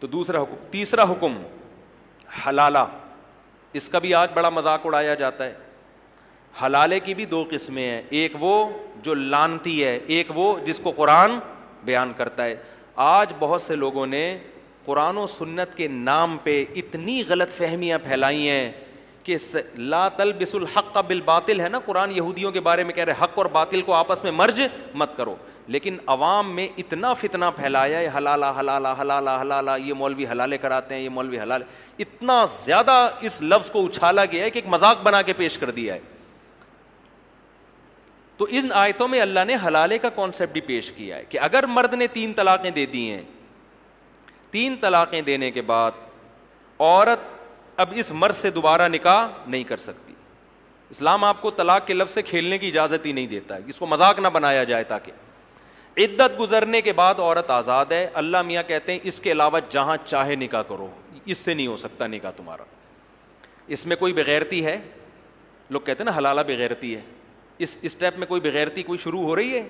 تو دوسرا حکم. تیسرا حکم حلالہ، اس کا بھی آج بڑا مذاق اڑایا جاتا ہے. حلالے کی بھی 2 قسمیں ہیں، ایک وہ جو لانتی ہے، ایک وہ جس کو قرآن بیان کرتا ہے. آج بہت سے لوگوں نے قرآن و سنت کے نام پہ اتنی غلط فہمیاں پھیلائی ہیں کہ لا تلبسوا الحق بالباطل ہے نا، قرآن یہودیوں کے بارے میں کہہ رہے حق اور باطل کو آپس میں مرج مت کرو. لیکن عوام میں اتنا فتنہ پھیلایا ہے حلالہ حلالہ حلالہ حلالہ، یہ مولوی حلالے کراتے ہیں، یہ مولوی حلال، اتنا زیادہ اس لفظ کو اچھالا گیا ہے کہ ایک مذاق بنا کے پیش کر دیا ہے. تو ان آیتوں میں اللہ نے حلالے کا کانسیپٹ بھی پیش کیا ہے کہ اگر مرد نے 3 طلاقیں دے دی ہیں، 3 طلاقیں دینے کے بعد عورت اب اس مرد سے دوبارہ نکاح نہیں کر سکتی. اسلام آپ کو طلاق کے لفظ سے کھیلنے کی اجازت ہی نہیں دیتا ہے، اس کو مذاق نہ بنایا جائے. تاکہ عدت گزرنے کے بعد عورت آزاد ہے. اللہ میاں کہتے ہیں اس کے علاوہ جہاں چاہے نکاح کرو، اس سے نہیں ہو سکتا نکاح تمہارا. اس میں کوئی بغیرتی ہے؟ لوگ کہتے ہیں نا حلالہ بغیرتی ہے. اس اسٹیپ میں کوئی بغیرتی کوئی شروع ہو رہی ہے؟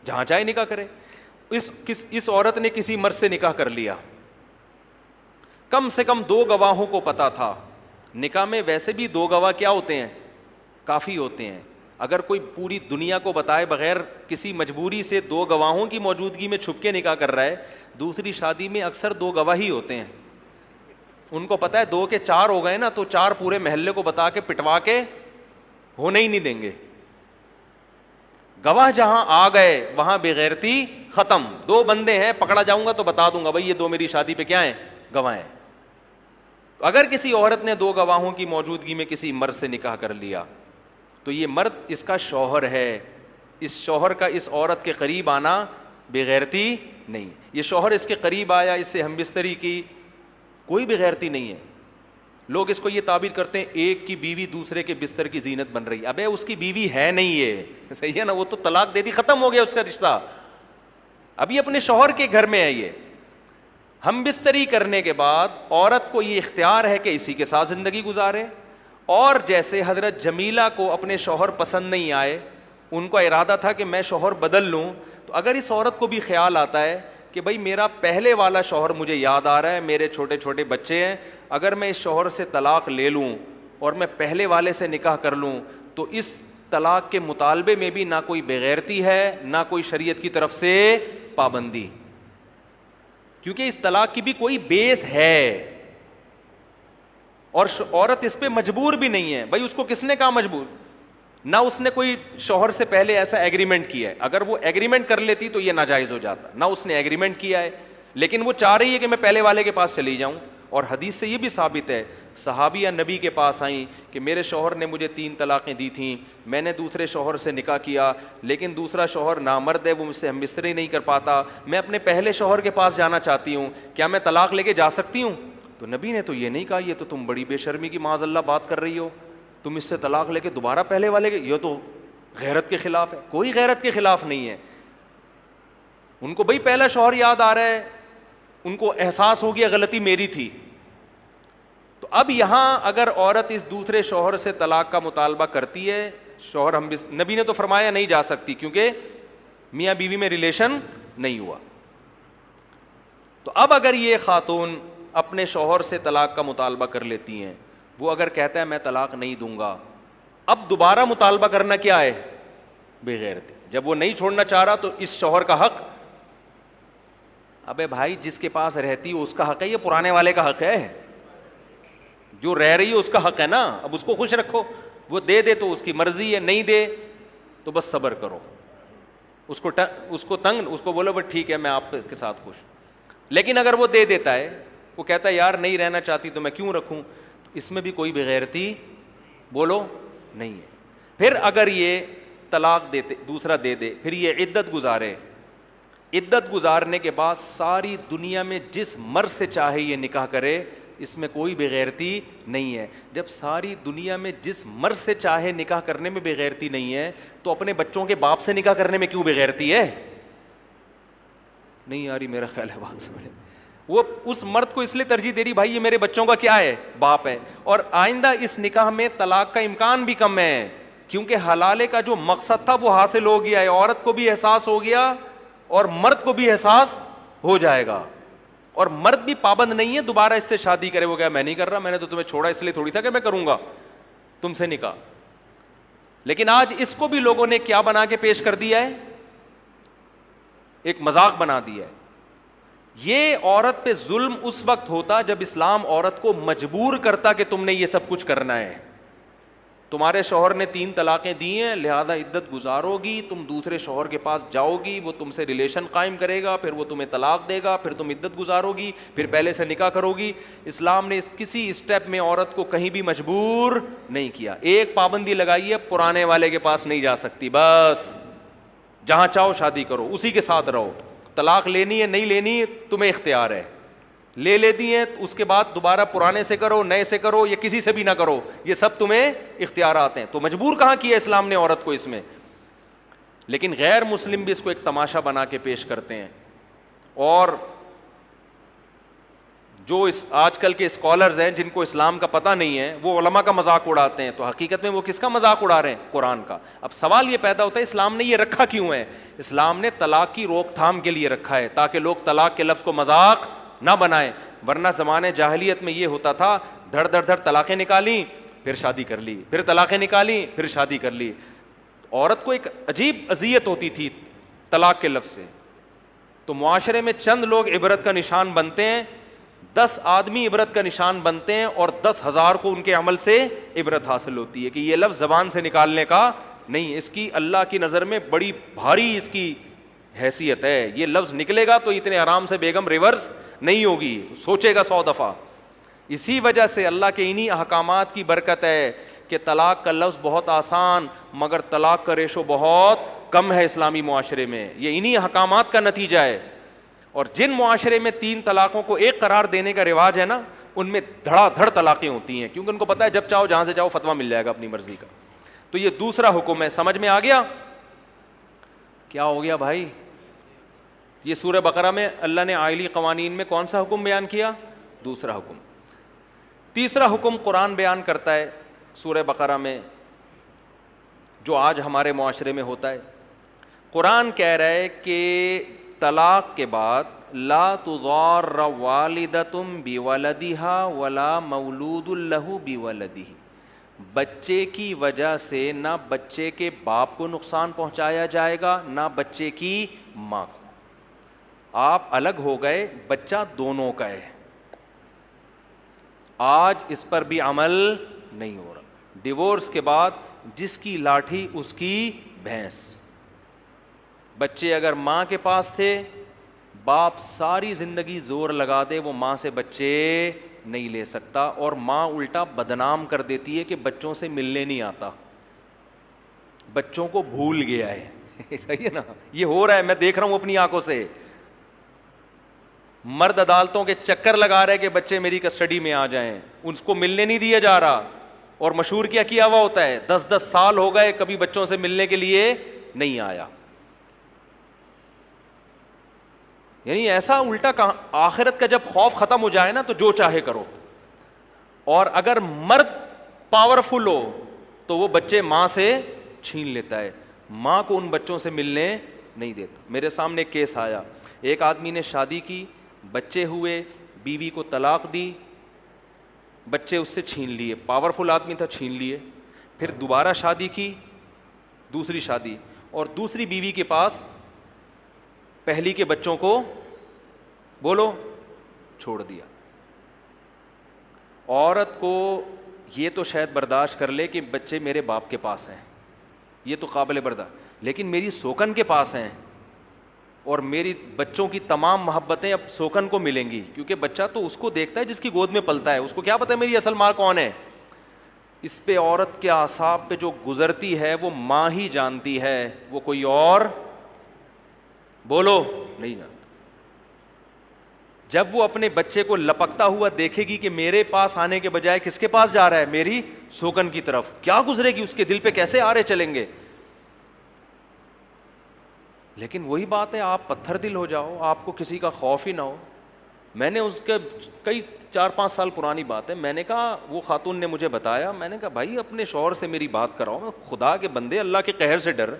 جہاں چاہے نکاح کرے. اس عورت نے کسی مرد سے نکاح کر لیا، کم سے کم 2 گواہوں کو پتا تھا. نکاح میں ویسے بھی 2 گواہ کیا ہوتے ہیں؟ کافی ہوتے ہیں. اگر کوئی پوری دنیا کو بتائے بغیر کسی مجبوری سے 2 گواہوں کی موجودگی میں چھپ کے نکاح کر رہا ہے، دوسری شادی میں اکثر 2 گواہ ہی ہوتے ہیں. ان کو پتا ہے 2 کے 4 ہو گئے نا تو 4 پورے محلے کو بتا کے پٹوا کے ہونے ہی نہیں دیں گے. گواہ جہاں آ گئے وہاں بغیرتی ختم. 2 بندے ہیں پکڑا جاؤں گا تو بتا دوں گا بھائی یہ 2 میری شادی پہ کیا ہیں؟ گواہ ہیں. اگر کسی عورت نے 2 گواہوں کی موجودگی میں کسی مرد سے نکاح کر لیا تو یہ مرد اس کا شوہر ہے. اس شوہر کا اس عورت کے قریب آنا بغیرتی نہیں. یہ شوہر اس کے قریب آیا، اس سے ہم بستری کی، کوئی بغیرتی نہیں ہے. لوگ اس کو یہ تعبیر کرتے ہیں ایک کی بیوی دوسرے کے بستر کی زینت بن رہی. ابے اس کی بیوی ہے نہیں، یہ صحیح ہے نا، وہ تو طلاق دے دی، ختم ہو گیا اس کا رشتہ. ابھی اپنے شوہر کے گھر میں ہے. یہ ہم بستری کرنے کے بعد عورت کو یہ اختیار ہے کہ اسی کے ساتھ زندگی گزارے. اور جیسے حضرت جمیلہ کو اپنے شوہر پسند نہیں آئے، ان کا ارادہ تھا کہ میں شوہر بدل لوں، تو اگر اس عورت کو بھی خیال آتا ہے کہ بھائی میرا پہلے والا شوہر مجھے یاد آ رہا ہے، میرے چھوٹے چھوٹے بچے ہیں، اگر میں اس شوہر سے طلاق لے لوں اور میں پہلے والے سے نکاح کر لوں تو اس طلاق کے مطالبے میں بھی نہ کوئی بغیرتی ہے نہ کوئی شریعت کی طرف سے پابندی، کیونکہ اس طلاق کی بھی کوئی بیس ہے اور عورت اس پہ مجبور بھی نہیں ہے. بھائی اس کو کس نے کہا مجبور؟ نہ اس نے کوئی شوہر سے پہلے ایسا ایگریمنٹ کیا ہے. اگر وہ ایگریمنٹ کر لیتی تو یہ ناجائز ہو جاتا. نہ اس نے ایگریمنٹ کیا ہے، لیکن وہ چاہ رہی ہے کہ میں پہلے والے کے پاس چلی جاؤں. اور حدیث سے یہ بھی ثابت ہے، صحابیہ نبی کے پاس آئیں کہ میرے شوہر نے مجھے 3 طلاقیں دی تھیں، میں نے دوسرے شوہر سے نکاح کیا، لیکن دوسرا شوہر نامرد ہے، وہ مجھ سے ہم بستری نہیں کر پاتا، میں اپنے پہلے شوہر کے پاس جانا چاہتی ہوں، کیا میں طلاق لے کے جا سکتی ہوں؟ تو نبی نے تو یہ نہیں کہا یہ تو تم بڑی بے شرمی کی معاذ اللہ بات کر رہی ہو، تم اس سے طلاق لے کے دوبارہ پہلے والے کے، یہ تو غیرت کے خلاف ہے. کوئی غیرت کے خلاف نہیں ہے. ان کو بھائی پہلا شوہر یاد آ رہا ہے، ان کو احساس ہو گیا غلطی میری تھی. تو اب یہاں اگر عورت اس دوسرے شوہر سے طلاق کا مطالبہ کرتی ہے، شوہر ہم نبی نے تو فرمایا نہیں جا سکتی کیونکہ میاں بیوی میں ریلیشن نہیں ہوا. تو اب اگر یہ خاتون اپنے شوہر سے طلاق کا مطالبہ کر لیتی ہیں, وہ اگر کہتا ہے میں طلاق نہیں دوں گا, اب دوبارہ مطالبہ کرنا کیا ہے؟ بے غیرتی. جب وہ نہیں چھوڑنا چاہ رہا تو اس شوہر کا حق, ابے بھائی جس کے پاس رہتی ہے اس کا حق ہے, یہ پرانے والے کا حق ہے, جو رہ رہی ہے اس کا حق ہے نا. اب اس کو خوش رکھو, وہ دے دے تو اس کی مرضی ہے, نہیں دے تو بس صبر کرو. اس کو تنگ, اس کو بولو بس ٹھیک ہے میں آپ کے ساتھ خوش ہوں. لیکن اگر وہ دے دیتا ہے, وہ کہتا ہے یار نہیں رہنا چاہتی تو میں کیوں رکھوں, تو اس میں بھی کوئی بغیرتی بولو نہیں ہے. پھر اگر یہ طلاق دیتے, دوسرا دے دے, پھر یہ عدت گزارے, عدت گزارنے کے بعد ساری دنیا میں جس مرد سے چاہے یہ نکاح کرے, اس میں کوئی بغیرتی نہیں ہے. جب ساری دنیا میں جس مرد سے چاہے نکاح کرنے میں بغیرتی نہیں ہے, تو اپنے بچوں کے باپ سے نکاح کرنے میں کیوں بغیرتی ہے؟ نہیں یاری میرا خیال ہے بات سمجھے. وہ اس مرد کو اس لیے ترجیح دے رہی بھائی یہ میرے بچوں کا کیا ہے, باپ ہے. اور آئندہ اس نکاح میں طلاق کا امکان بھی کم ہے, کیونکہ حلالے کا جو مقصد تھا وہ حاصل ہو گیا ہے. عورت کو بھی احساس ہو گیا اور مرد کو بھی احساس ہو جائے گا, اور مرد بھی پابند نہیں ہے دوبارہ اس سے شادی کرے. وہ کہا میں نہیں کر رہا, میں نے تو تمہیں چھوڑا اس لیے تھوڑی تھا کہ میں کروں گا تم سے نکاح. لیکن آج اس کو بھی لوگوں نے کیا بنا کے پیش کر دیا ہے, ایک مذاق بنا دیا ہے. یہ عورت پہ ظلم اس وقت ہوتا جب اسلام عورت کو مجبور کرتا کہ تم نے یہ سب کچھ کرنا ہے. تمہارے شوہر نے 3 طلاقیں دی ہیں, لہذا عدت گزارو گی, تم دوسرے شوہر کے پاس جاؤ گی, وہ تم سے ریلیشن قائم کرے گا, پھر وہ تمہیں طلاق دے گا, پھر تم عدت گزارو گی, پھر پہلے سے نکاح کرو گی. اسلام نے کسی اسٹیپ میں عورت کو کہیں بھی مجبور نہیں کیا. ایک پابندی لگائی ہے, پرانے والے کے پاس نہیں جا سکتی, بس جہاں چاہو شادی کرو, اسی کے ساتھ رہو. طلاق لینی ہے نہیں لینی تمہیں اختیار ہے, لے لیتی ہیں اس کے بعد دوبارہ پرانے سے کرو, نئے سے کرو, یا کسی سے بھی نہ کرو, یہ سب تمہیں اختیارات ہیں. تو مجبور کہاں کیا اسلام نے عورت کو اس میں. لیکن غیر مسلم بھی اس کو ایک تماشا بنا کے پیش کرتے ہیں, اور جو اس آج کل کے اسکالرز ہیں جن کو اسلام کا پتہ نہیں ہے, وہ علماء کا مذاق اڑاتے ہیں. تو حقیقت میں وہ کس کا مذاق اڑا رہے ہیں؟ قرآن کا. اب سوال یہ پیدا ہوتا ہے اسلام نے یہ رکھا کیوں ہے؟ اسلام نے طلاق کی روک تھام کے لیے رکھا ہے, تاکہ لوگ طلاق کے لفظ کو مذاق نہ بنائیں. ورنہ زمانے جاہلیت میں یہ ہوتا تھا, دھڑ دھڑ دھڑ طلاقیں نکالیں پھر شادی کر لی, پھر طلاقیں نکالیں پھر شادی کر لی. عورت کو ایک عجیب اذیت ہوتی تھی طلاق کے لفظ سے. تو معاشرے میں چند لوگ عبرت کا نشان بنتے ہیں, 10 آدمی عبرت کا نشان بنتے ہیں, اور 10,000 کو ان کے عمل سے عبرت حاصل ہوتی ہے کہ یہ لفظ زبان سے نکالنے کا نہیں, اس کی اللہ کی نظر میں بڑی بھاری اس کی حیثیت ہے. یہ لفظ نکلے گا تو اتنے آرام سے بیگم ریورس نہیں ہوگی, تو سوچے گا 100 دفعہ. اسی وجہ سے اللہ کے انہی احکامات کی برکت ہے کہ طلاق کا لفظ بہت آسان, مگر طلاق کا ریشو بہت کم ہے اسلامی معاشرے میں. یہ انہی احکامات کا نتیجہ ہے. اور جن معاشرے میں 3 طلاقوں کو ایک قرار دینے کا رواج ہے نا, ان میں دھڑا دھڑ طلاقیں ہوتی ہیں, کیونکہ ان کو پتہ ہے جب چاہو جہاں سے چاہو فتویٰ مل جائے گا اپنی مرضی کا. تو یہ دوسرا حکم ہے. سمجھ میں آ گیا کیا ہو گیا بھائی؟ یہ سورہ بقرہ میں اللہ نے عائلی قوانین میں کون سا حکم بیان کیا؟ دوسرا حکم. تیسرا حکم قرآن بیان کرتا ہے سورہ بقرہ میں, جو آج ہمارے معاشرے میں ہوتا ہے. قرآن کہہ رہا ہے کہ طلاق کے بعد لا تضار والدۃ بولدہا ولا مولود لہ بولدہ, بچے کی وجہ سے نہ بچے کے باپ کو نقصان پہنچایا جائے گا نہ بچے کی ماں کو. آپ الگ ہو گئے, بچہ دونوں کا ہے. آج اس پر بھی عمل نہیں ہو رہا. ڈیورس کے بعد جس کی لاٹھی اس کی بھینس. بچے اگر ماں کے پاس تھے, باپ ساری زندگی زور لگا دے وہ ماں سے بچے نہیں لے سکتا, اور ماں الٹا بدنام کر دیتی ہے کہ بچوں سے ملنے نہیں آتا, بچوں کو بھول گیا ہے. صحیح ہے نا, یہ ہو رہا ہے, میں دیکھ رہا ہوں اپنی آنکھوں سے. مرد عدالتوں کے چکر لگا رہے کہ بچے میری کسٹڈی میں آ جائیں, ان کو ملنے نہیں دیا جا رہا. اور مشہور کیا ہوا ہوتا ہے, 10 سال ہو گئے کبھی بچوں سے ملنے کے لیے نہیں آیا. یعنی ایسا الٹا آخرت کا جب خوف ختم ہو جائے نا تو جو چاہے کرو. اور اگر مرد پاورفل ہو تو وہ بچے ماں سے چھین لیتا ہے, ماں کو ان بچوں سے ملنے نہیں دیتا. میرے سامنے کیس آیا, ایک آدمی نے شادی کی, بچے ہوئے, بیوی کو طلاق دی, بچے اس سے چھین لیے, پاورفل آدمی تھا, چھین لیے, پھر دوبارہ شادی کی, دوسری شادی, اور دوسری بیوی کے پاس پہلی کے بچوں کو بولو چھوڑ دیا. عورت کو یہ تو شاید برداشت کر لے کہ بچے میرے باپ کے پاس ہیں, یہ تو قابل برداشت, لیکن میری سوکن کے پاس ہیں اور میری بچوں کی تمام محبتیں اب سوکن کو ملیں گی, کیونکہ بچہ تو اس کو دیکھتا ہے جس کی گود میں پلتا ہے, اس کو کیا پتہ ہے میری اصل ماں کون ہے. اس پہ عورت کے اعصاب پہ جو گزرتی ہے وہ ماں ہی جانتی ہے, وہ کوئی اور بولو نہیں جانتا. جب وہ اپنے بچے کو لپکتا ہوا دیکھے گی کہ میرے پاس آنے کے بجائے کس کے پاس جا رہا ہے, میری سوکن کی طرف, کیا گزرے گی اس کے دل پہ, کیسے آرے چلیں گے. لیکن وہی بات ہے, آپ پتھر دل ہو جاؤ, آپ کو کسی کا خوف ہی نہ ہو. میں نے اس کے کئی 4-5 سال پرانی بات ہے, میں نے کہا, وہ خاتون نے مجھے بتایا, میں نے کہا بھائی اپنے شوہر سے میری بات کراؤ, میں خدا کے بندے اللہ کے قہر سے ڈر,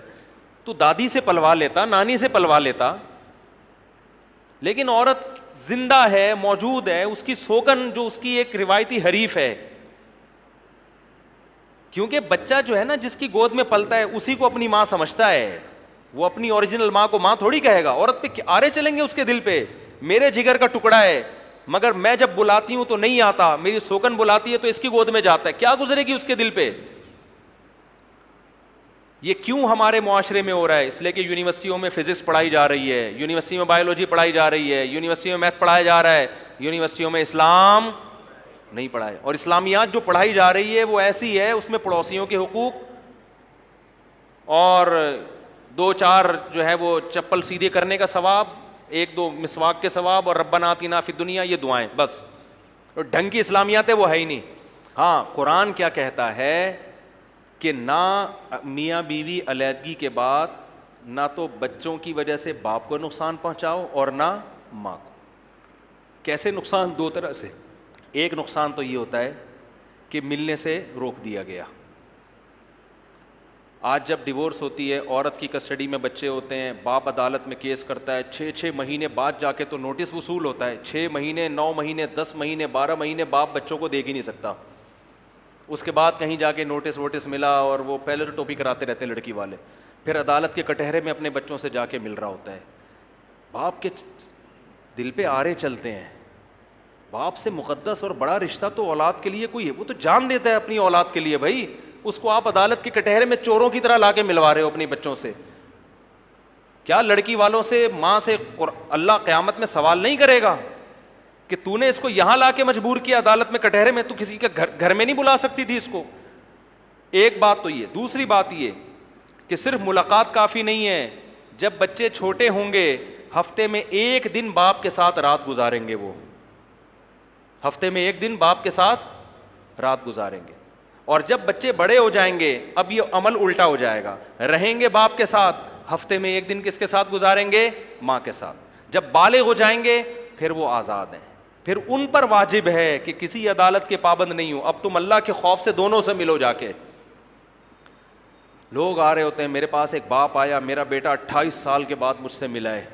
تو دادی سے پلوا لیتا, نانی سے پلوا لیتا, لیکن عورت زندہ ہے, موجود ہے, اس کی سوکن جو اس کی ایک روایتی حریف ہے, کیونکہ بچہ جو ہے نا جس کی گود میں پلتا ہے اسی کو اپنی ماں سمجھتا ہے, وہ اپنی اوریجنل ماں کو ماں تھوڑی کہے گا. عورت پہ آرے چلیں گے اس کے دل پہ, میرے جگر کا ٹکڑا ہے, مگر میں جب بلاتی ہوں تو نہیں آتا, میری سوکن بلاتی ہے تو اس کی گود میں جاتا ہے, کیا گزرے گی اس کے دل پہ. یہ کیوں ہمارے معاشرے میں ہو رہا ہے؟ اس لیے کہ یونیورسٹیوں میں فزکس پڑھائی جا رہی ہے, یونیورسٹی میں بایولوجی پڑھائی جا رہی ہے, یونیورسٹی میں میتھ پڑھایا جا رہا ہے, یونیورسٹیوں میں اسلام نہیں پڑھائے. اور اسلامیات جو پڑھائی جا رہی ہے وہ ایسی ہے, اس میں پڑوسیوں کے حقوق اور 2-4 جو ہے وہ چپل سیدھے کرنے کا ثواب, 1-2 مسواک کے ثواب, اور ربنا آتنا فی الدنیا, یہ دعائیں بس. اور ڈھنگ کی اسلامیات ہے وہ ہے ہی نہیں. ہاں قرآن کیا کہتا ہے کہ نہ میاں بیوی علیحدگی کے بعد نہ تو بچوں کی وجہ سے باپ کو نقصان پہنچاؤ اور نہ ماں کو. کیسے نقصان؟ 2 طرح سے. ایک نقصان تو یہ ہوتا ہے کہ ملنے سے روک دیا گیا. آج جب ڈیورس ہوتی ہے, عورت کی کسٹڈی میں بچے ہوتے ہیں, باپ عدالت میں کیس کرتا ہے, 6 مہینے بعد جا کے تو نوٹس وصول ہوتا ہے. 6 مہینے, 9 مہینے, 10 مہینے, 12 مہینے باپ بچوں کو دیکھ ہی نہیں سکتا. اس کے بعد کہیں جا کے نوٹس ملا, اور وہ پہلے تو ٹوپی کراتے رہتے ہیں لڑکی والے, پھر عدالت کے کٹہرے میں اپنے بچوں سے جا کے مل رہا ہوتا ہے. باپ کے دل پہ آرے چلتے ہیں. باپ سے مقدس اور بڑا رشتہ تو اولاد کے لیے کوئی ہے, وہ تو جان دیتا ہے اپنی اولاد کے لیے. بھائی اس کو آپ عدالت کے کٹہرے میں چوروں کی طرح لا کے ملوا رہے ہو اپنی بچوں سے. کیا لڑکی والوں سے, ماں سے اللہ قیامت میں سوال نہیں کرے گا کہ تو نے اس کو یہاں لا کے مجبور کیا عدالت میں کٹہرے میں, تو کسی کے گھر میں نہیں بلا سکتی تھی اس کو؟ ایک بات تو یہ. دوسری بات یہ کہ صرف ملاقات کافی نہیں ہے. جب بچے چھوٹے ہوں گے, ہفتے میں 1 دن باپ کے ساتھ رات گزاریں گے, وہ ہفتے میں 1 دن باپ کے ساتھ رات گزاریں گے. اور جب بچے بڑے ہو جائیں گے, اب یہ عمل الٹا ہو جائے گا, رہیں گے باپ کے ساتھ, ہفتے میں 1 دن کس کے ساتھ گزاریں گے؟ ماں کے ساتھ. جب بالغ ہو جائیں گے پھر وہ آزاد ہیں, پھر ان پر واجب ہے کہ کسی عدالت کے پابند نہیں ہو, اب تم اللہ کے خوف سے دونوں سے ملو جا کے. لوگ آ رہے ہوتے ہیں, میرے پاس ایک باپ آیا, میرا بیٹا 28 سال کے بعد مجھ سے ملا ہے,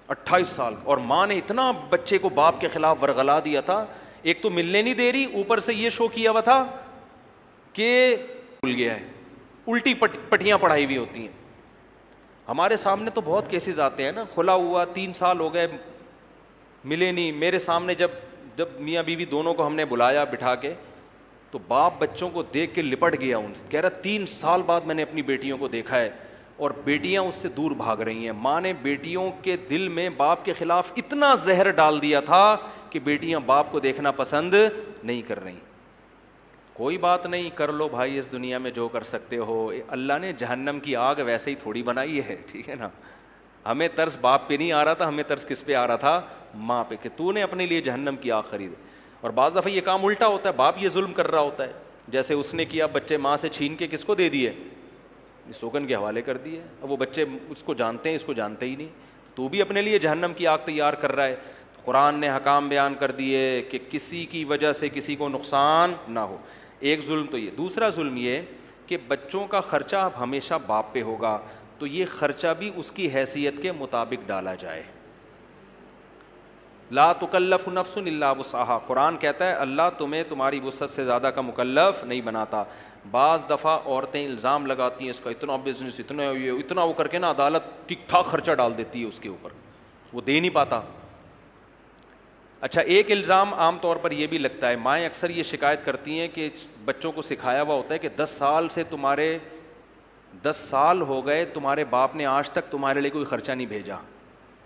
28 سال, اور ماں نے اتنا بچے کو باپ کے خلاف ورغلا دیا تھا, ایک تو ملنے نہیں دے رہی, اوپر سے یہ شو کیا ہوا تھا کہ بھول گیا ہے, الٹی پٹیاں پڑھائی ہوئی ہوتی ہیں. ہمارے سامنے تو بہت کیسز آتے ہیں نا, کھلا ہوا 3 سال ہو گئے ملے نہیں. میرے سامنے جب میاں بیوی دونوں کو ہم نے بلایا بٹھا کے, تو باپ بچوں کو دیکھ کے لپٹ گیا ان سے, کہہ رہا 3 سال بعد میں نے اپنی بیٹیوں کو دیکھا ہے, اور بیٹیاں اس سے دور بھاگ رہی ہیں. ماں نے بیٹیوں کے دل میں باپ کے خلاف اتنا زہر ڈال دیا تھا کہ بیٹیاں باپ کو دیکھنا پسند نہیں کر رہی. کوئی بات نہیں, کر لو بھائی اس دنیا میں جو کر سکتے ہو. اللہ نے جہنم کی آگ ویسے ہی تھوڑی بنائی ہے, ٹھیک ہے نا. ہمیں ترس باپ پہ نہیں آ رہا تھا, ہمیں ترس کس پہ آ رہا تھا؟ ماں پہ, کہ تو نے اپنے لیے جہنم کی آگ خریدی. اور بعض دفعہ یہ کام الٹا ہوتا ہے, باپ یہ ظلم کر رہا ہوتا ہے, جیسے اس نے کیا, بچے ماں سے چھین کے کس کو دے دیے؟ سوکن کے حوالے کر دیے. اب وہ بچے اس کو جانتے ہیں, اس کو جانتے ہی نہیں. تو بھی اپنے لیے جہنم کی آگ تیار کر رہا ہے. قرآن نے حکام بیان کر دیے کہ کسی کی وجہ سے کسی کو نقصان نہ ہو. ایک ظلم تو یہ. دوسرا ظلم یہ کہ بچوں کا خرچہ اب ہمیشہ باپ پہ ہوگا. تو تو یہ خرچہ بھی اس کی حیثیت کے مطابق ڈالا جائے. لا تکلف نفس الا وسعها. قرآن کہتا ہے اللہ تمہیں تمہاری وسعت سے زیادہ کا مکلف نہیں بناتا. بعض دفعہ عورتیں الزام لگاتی ہیں اس کا اتنا بزنس, اتنا وہ کر کے نا عدالت ٹھیک ٹھاک خرچہ ڈال دیتی ہے اس کے اوپر, وہ دے نہیں پاتا. اچھا, ایک الزام عام طور پر یہ بھی لگتا ہے, مائیں اکثر یہ شکایت کرتی ہیں کہ بچوں کو سکھایا ہوا ہوتا ہے کہ 10 سال سے 10 سال ہو گئے تمہارے باپ نے آج تک تمہارے لیے کوئی خرچہ نہیں بھیجا.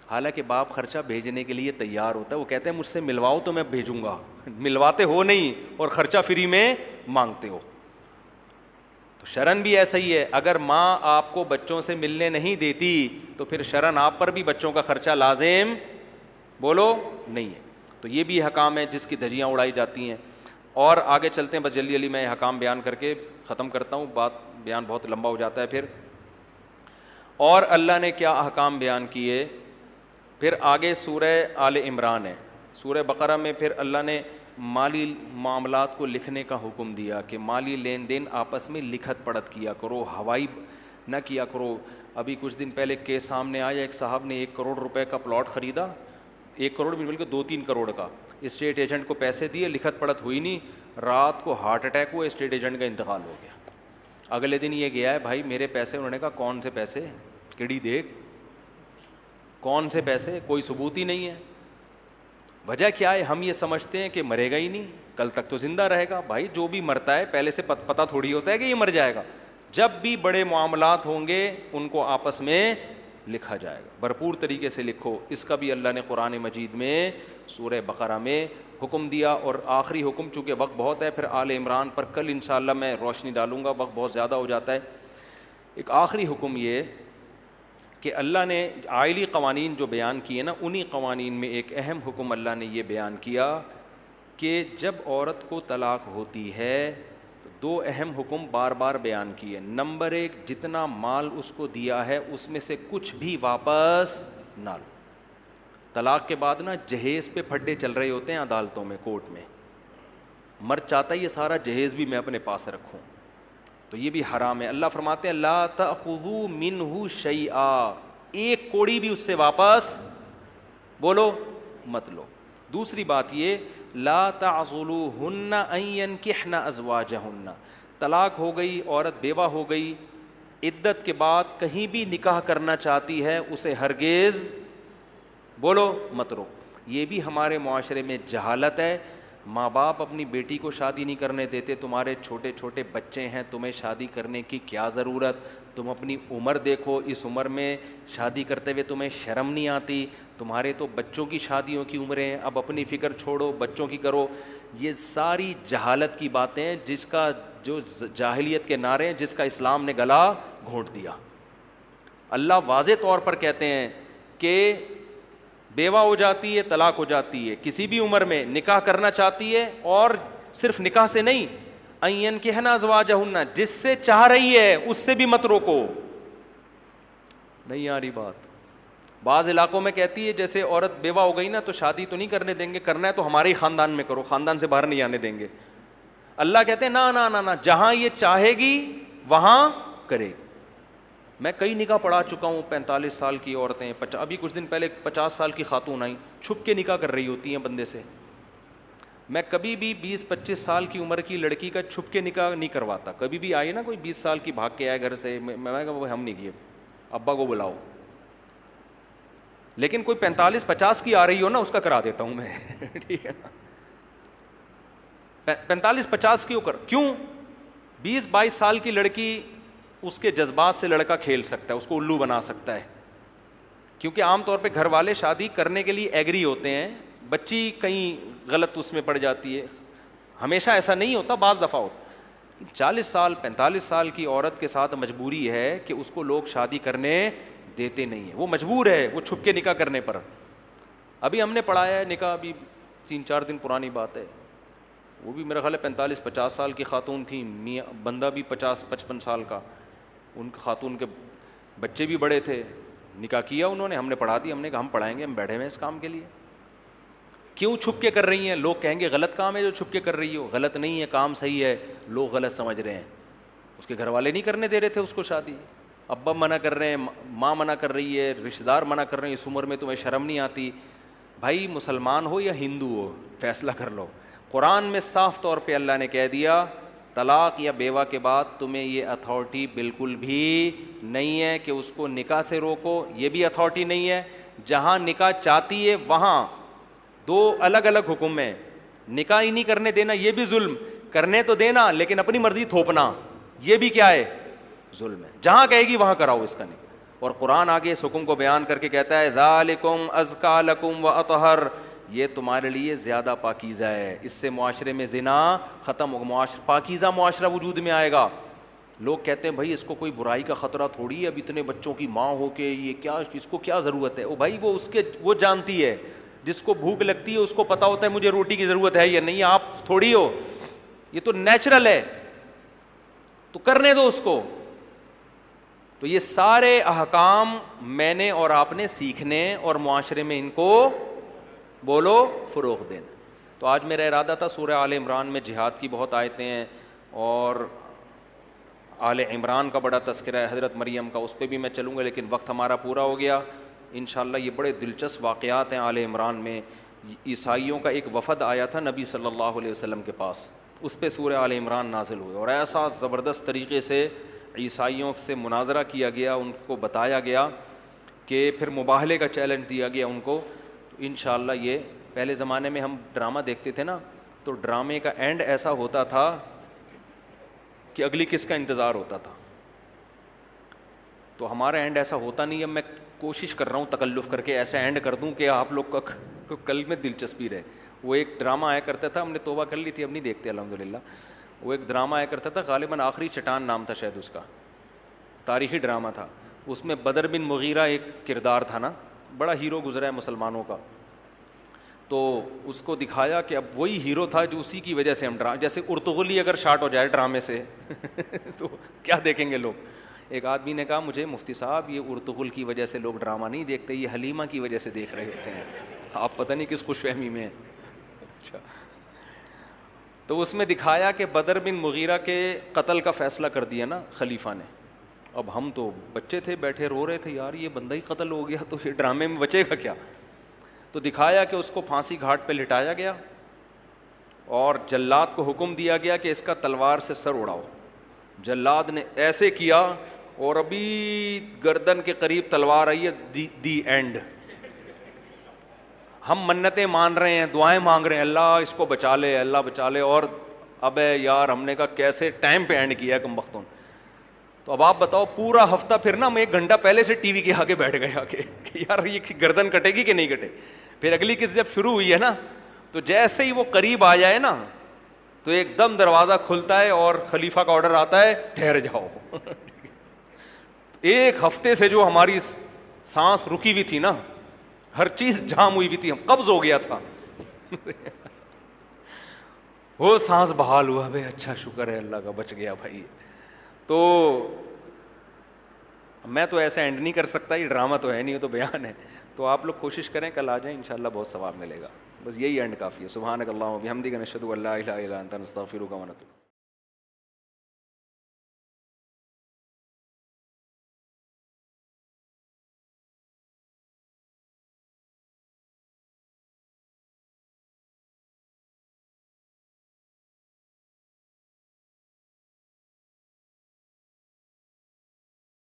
حالانکہ باپ خرچہ بھیجنے کے لیے تیار ہوتا ہے, وہ کہتے ہیں مجھ سے ملواؤ تو میں بھیجوں گا, ملواتے ہو نہیں اور خرچہ فری میں مانگتے ہو. تو شرن بھی ایسا ہی ہے, اگر ماں آپ کو بچوں سے ملنے نہیں دیتی تو پھر شرن آپ پر بھی بچوں کا خرچہ لازم بولو نہیں ہے. تو یہ بھی حکام ہے جس کی دھجیاں اڑائی جاتی ہیں. اور آگے چلتے ہیں, بس جلدی جلدی میں حکام بیان کر کے ختم کرتا ہوں, بات بیان بہت لمبا ہو جاتا ہے پھر. اور اللہ نے کیا احکام بیان کیے, پھر آگے سورہ آل عمران ہے. سورہ بقرہ میں پھر اللہ نے مالی معاملات کو لکھنے کا حکم دیا کہ مالی لین دین آپس میں لکھت پڑھت کیا کرو, ہوائی نہ کیا کرو. ابھی کچھ دن پہلے کیس سامنے آیا, ایک صاحب نے 1 کروڑ روپے کا پلاٹ خریدا, 1 کروڑ بھی بلکہ 2-3 کروڑ کا, اسٹیٹ ایجنٹ کو پیسے دیے, لکھت پڑھت ہوئی نہیں, رات کو ہارٹ اٹیک ہوا, اسٹیٹ ایجنٹ کا انتقال ہو گیا. اگلے دن یہ گیا ہے بھائی میرے پیسے, انہوں نے کہا کون سے پیسے, کیڑی دیکھ کون سے پیسے, کوئی ثبوت ہی نہیں ہے. وجہ کیا ہے, ہم یہ سمجھتے ہیں کہ مرے گا ہی نہیں, کل تک تو زندہ رہے گا. بھائی جو بھی مرتا ہے پہلے سے پتہ تھوڑی ہوتا ہے کہ یہ مر جائے گا. جب بھی بڑے معاملات ہوں گے ان کو آپس میں لکھا جائے گا, بھرپور طریقے سے لکھو. اس کا بھی اللہ نے قرآن مجید میں سورہ بقرہ میں حکم دیا. اور آخری حکم, چونکہ وقت بہت ہے, پھر آل عمران پر کل انشاءاللہ میں روشنی ڈالوں گا, وقت بہت زیادہ ہو جاتا ہے. ایک آخری حکم یہ کہ اللہ نے عائلی قوانین جو بیان کیے نا, انہی قوانین میں ایک اہم حکم اللہ نے یہ بیان کیا کہ جب عورت کو طلاق ہوتی ہے تو 2 اہم حکم بار بار بیان کیے. نمبر 1, جتنا مال اس کو دیا ہے اس میں سے کچھ بھی واپس نہ لو. طلاق کے بعد نا جہیز پہ پھڈے چل رہے ہوتے ہیں عدالتوں میں, کورٹ میں, مرد چاہتا ہے یہ سارا جہیز بھی میں اپنے پاس رکھوں, تو یہ بھی حرام ہے. اللہ فرماتے ہیں لا تأخذوا منہ شیئا, 1 کوڑی بھی اس سے واپس بولو مت لو. دوسری بات یہ لا تعضلوہن ان ینکحن ازواجہن, طلاق ہو گئی, عورت بیوہ ہو گئی, عدت کے بعد کہیں بھی نکاح کرنا چاہتی ہے اسے ہرگز بولو مت رو. یہ بھی ہمارے معاشرے میں جہالت ہے. ماں باپ اپنی بیٹی کو شادی نہیں کرنے دیتے, تمہارے چھوٹے چھوٹے بچے ہیں, تمہیں شادی کرنے کی کیا ضرورت, تم اپنی عمر دیکھو, اس عمر میں شادی کرتے ہوئے تمہیں شرم نہیں آتی, تمہارے تو بچوں کی شادیوں کی عمریں, اب اپنی فکر چھوڑو بچوں کی کرو. یہ ساری جہالت کی باتیں ہیں, جس کا جو جاہلیت کے نعرے ہیں, جس کا اسلام نے گلا گھونٹ دیا. اللہ واضح طور پر کہتے ہیں کہ بیوہ ہو جاتی ہے, طلاق ہو جاتی ہے, کسی بھی عمر میں نکاح کرنا چاہتی ہے, اور صرف نکاح سے نہیں, ان ینکحن ازواجہن, جس سے چاہ رہی ہے اس سے بھی مت روکو. نہیں آ رہی بات. بعض علاقوں میں کہتی ہے جیسے عورت بیوہ ہو گئی نا تو شادی تو نہیں کرنے دیں گے, کرنا ہے تو ہمارے ہی خاندان میں کرو, خاندان سے باہر نہیں آنے دیں گے. اللہ کہتے ہیں نا نا نا نا, جہاں یہ چاہے گی وہاں کرے گی. میں کئی نکاح پڑھا چکا ہوں, 45 سال کی عورتیں, ابھی کچھ دن پہلے 50 سال کی خاتون آئیں, چھپ کے نکاح کر رہی ہوتی ہیں بندے سے. میں کبھی بھی 20-25 سال کی عمر کی لڑکی کا چھپ کے نکاح نہیں کرواتا. کبھی بھی آئی نا کوئی 20 سال کی بھاگ کے آئے گھر سے, میں کہا ہم نہیں کیے, ابا کو بلاؤ. لیکن کوئی 45-50 کی آ رہی ہو نا, اس کا کرا دیتا ہوں میں. ٹھیک ہے نا, 45-50 کی اوپر کیوں؟ 20-22 سال کی لڑکی, اس کے جذبات سے لڑکا کھیل سکتا ہے, اس کو الو بنا سکتا ہے. کیونکہ عام طور پہ گھر والے شادی کرنے کے لیے ایگری ہوتے ہیں, بچی کہیں غلط اس میں پڑ جاتی ہے. ہمیشہ ایسا نہیں ہوتا, بعض دفعہ ہوتا. 40 سال 45 سال کی عورت کے ساتھ مجبوری ہے کہ اس کو لوگ شادی کرنے دیتے نہیں ہیں, وہ مجبور ہے وہ چھپ کے نکاح کرنے پر. ابھی ہم نے پڑھایا ہے نکاح, ابھی 3-4 دن پرانی بات ہے, وہ بھی میرا خیال ہے 45-50 سال کی خاتون تھی, میاں بندہ بھی 50-55 سال کا, ان خاتون کے بچے بھی بڑے تھے. نکاح کیا انہوں نے, ہم نے پڑھا دی, ہم نے کہا ہم پڑھائیں گے, ہم بیٹھے ہوئے اس کام کے لیے. کیوں چھپ کے کر رہی ہیں؟ لوگ کہیں گے غلط کام ہے جو چھپ کے کر رہی ہو. غلط نہیں ہے, کام صحیح ہے, لوگ غلط سمجھ رہے ہیں. اس کے گھر والے نہیں کرنے دے رہے تھے اس کو شادی, ابا منع کر رہے ہیں, ماں منع کر رہی ہے, رشتہ دار منع کر رہے ہیں, اس عمر میں تمہیں شرم نہیں آتی. بھائی مسلمان ہو یا ہندو ہو, فیصلہ کر لو. قرآن میں صاف طور پہ اللہ نے کہہ دیا طلاق یا بیوہ کے بعد تمہیں یہ اتھارٹی بالکل بھی نہیں ہے کہ اس کو نکاح سے روکو, یہ بھی اتھارٹی نہیں ہے. جہاں نکاح چاہتی ہے وہاں دو الگ الگ حکم ہیں. نکاح ہی نہیں کرنے دینا یہ بھی ظلم, کرنے تو دینا لیکن اپنی مرضی تھوپنا یہ بھی کیا ہے, ظلم ہے. جہاں کہے گی وہاں کراؤ اس کا نکاح. اور قرآن آگے اس حکم کو بیان کر کے کہتا ہے ذالکم ازکا لکم واطہر, یہ تمہارے لیے زیادہ پاکیزہ ہے. اس سے معاشرے میں زنا ختم ہوگا, پاکیزہ معاشرہ وجود میں آئے گا. لوگ کہتے ہیں بھائی اس کو کوئی برائی کا خطرہ تھوڑی ہے, اب اتنے بچوں کی ماں ہو کے یہ کیا, اس کو کیا ضرورت ہے. او بھائی وہ اس کے وہ جانتی ہے, جس کو بھوک لگتی ہے اس کو پتہ ہوتا ہے مجھے روٹی کی ضرورت ہے یا نہیں, آپ تھوڑی ہو, یہ تو نیچرل ہے, تو کرنے دو اس کو. تو یہ سارے احکام میں نے اور آپ نے سیکھنے اور معاشرے میں ان کو بولو فروغ دینا. تو آج میرا ارادہ تھا سورہ آل عمران میں جہاد کی بہت آیتیں ہیں اور آل عمران کا بڑا تذکرہ ہے, حضرت مریم کا, اس پہ بھی میں چلوں گا لیکن وقت ہمارا پورا ہو گیا. انشاءاللہ یہ بڑے دلچسپ واقعات ہیں آل عمران میں. عیسائیوں کا ایک وفد آیا تھا نبی صلی اللہ علیہ وسلم کے پاس, اس پہ سورہ آل عمران نازل ہوئے اور ایسا زبردست طریقے سے عیسائیوں سے مناظرہ کیا گیا, ان کو بتایا گیا کہ پھر مباہلے کا چیلنج دیا گیا ان کو. تو انشاءاللہ یہ پہلے زمانے میں ہم ڈرامہ دیکھتے تھے نا, تو ڈرامے کا اینڈ ایسا ہوتا تھا کہ اگلی کس کا انتظار ہوتا تھا. تو ہمارا اینڈ ایسا ہوتا نہیں. اب میں کوشش کر رہا ہوں تکلف کر کے ایسا اینڈ کر دوں کہ آپ لوگ کو کل میں دلچسپی رہے. وہ ایک ڈرامہ آیا کرتا تھا, ہم نے توبہ کر لی تھی, اب نہیں دیکھتے الحمدللہ. وہ ایک ڈرامہ آیا کرتا تھا, غالباً آخری چٹان نام تھا شاید اس کا, تاریخی ڈرامہ تھا. اس میں بدر بن مغیرہ ایک کردار تھا نا, بڑا ہیرو گزرا ہے مسلمانوں کا. تو اس کو دکھایا کہ اب وہی ہیرو تھا جو اسی کی وجہ سے ہم جیسے ارطغرلی اگر شارٹ ہو جائے ڈرامے سے تو کیا دیکھیں گے لوگ. ایک آدمی نے کہا مجھے مفتی صاحب یہ ارطغرل کی وجہ سے لوگ ڈرامہ نہیں دیکھتے, یہ حلیمہ کی وجہ سے دیکھ رہے ہوتے ہیں. آپ پتہ نہیں کس خوش فہمی میں ہیں. اچھا, تو اس میں دکھایا کہ بدر بن مغیرہ کے قتل کا فیصلہ کر دیا نا خلیفہ نے. اب ہم تو بچے تھے بیٹھے رو رہے تھے, یار یہ بندہ ہی قتل ہو گیا تو یہ ڈرامے میں بچے گا کیا. تو دکھایا کہ اس کو پھانسی گھاٹ پہ لٹایا گیا اور جلاد کو حکم دیا گیا کہ اس کا تلوار سے سر اڑاؤ. جلاد نے ایسے کیا اور ابھی گردن کے قریب تلوار آئی ہے, دی اینڈ. ہم منتیں مان رہے ہیں, دعائیں مانگ رہے ہیں, اللہ اس کو بچا لے, اللہ بچا لے, اور اب یار ہم نے کہا کیسے ٹائم پہ اینڈ کیا ہے کم وقتوں. تو اب آپ بتاؤ پورا ہفتہ پھر نا ہم 1 گھنٹہ پہلے سے ٹی وی کے آگے بیٹھ گئے کہ یار یہ گردن کٹے گی کہ نہیں کٹے. پھر اگلی قسط جب شروع ہوئی ہے نا, تو جیسے ہی وہ قریب آ جائے نا تو ایک دم دروازہ کھلتا ہے اور خلیفہ کا آرڈر آتا ہے ٹھہر جاؤ. 1 ہفتے سے جو ہماری سانس رکی ہوئی تھی نا, ہر چیز جام ہوئی ہوئی تھی, ہم قبض ہو گیا تھا. وہ سانس بحال ہوا, بھائی اچھا شکر ہے اللہ کا بچ گیا بھائی. تو میں تو ایسا اینڈ نہیں کر سکتا, یہ ڈرامہ تو ہے نہیں, وہ تو بیان ہے. تو آپ لوگ کوشش کریں کل آ جائیں, انشاءاللہ بہت ثواب ملے گا. بس یہی اینڈ کافی ہے. سبحانک اللہم و بحمدک نشہد ان لا الہ الا انت نستغفرک و نتوب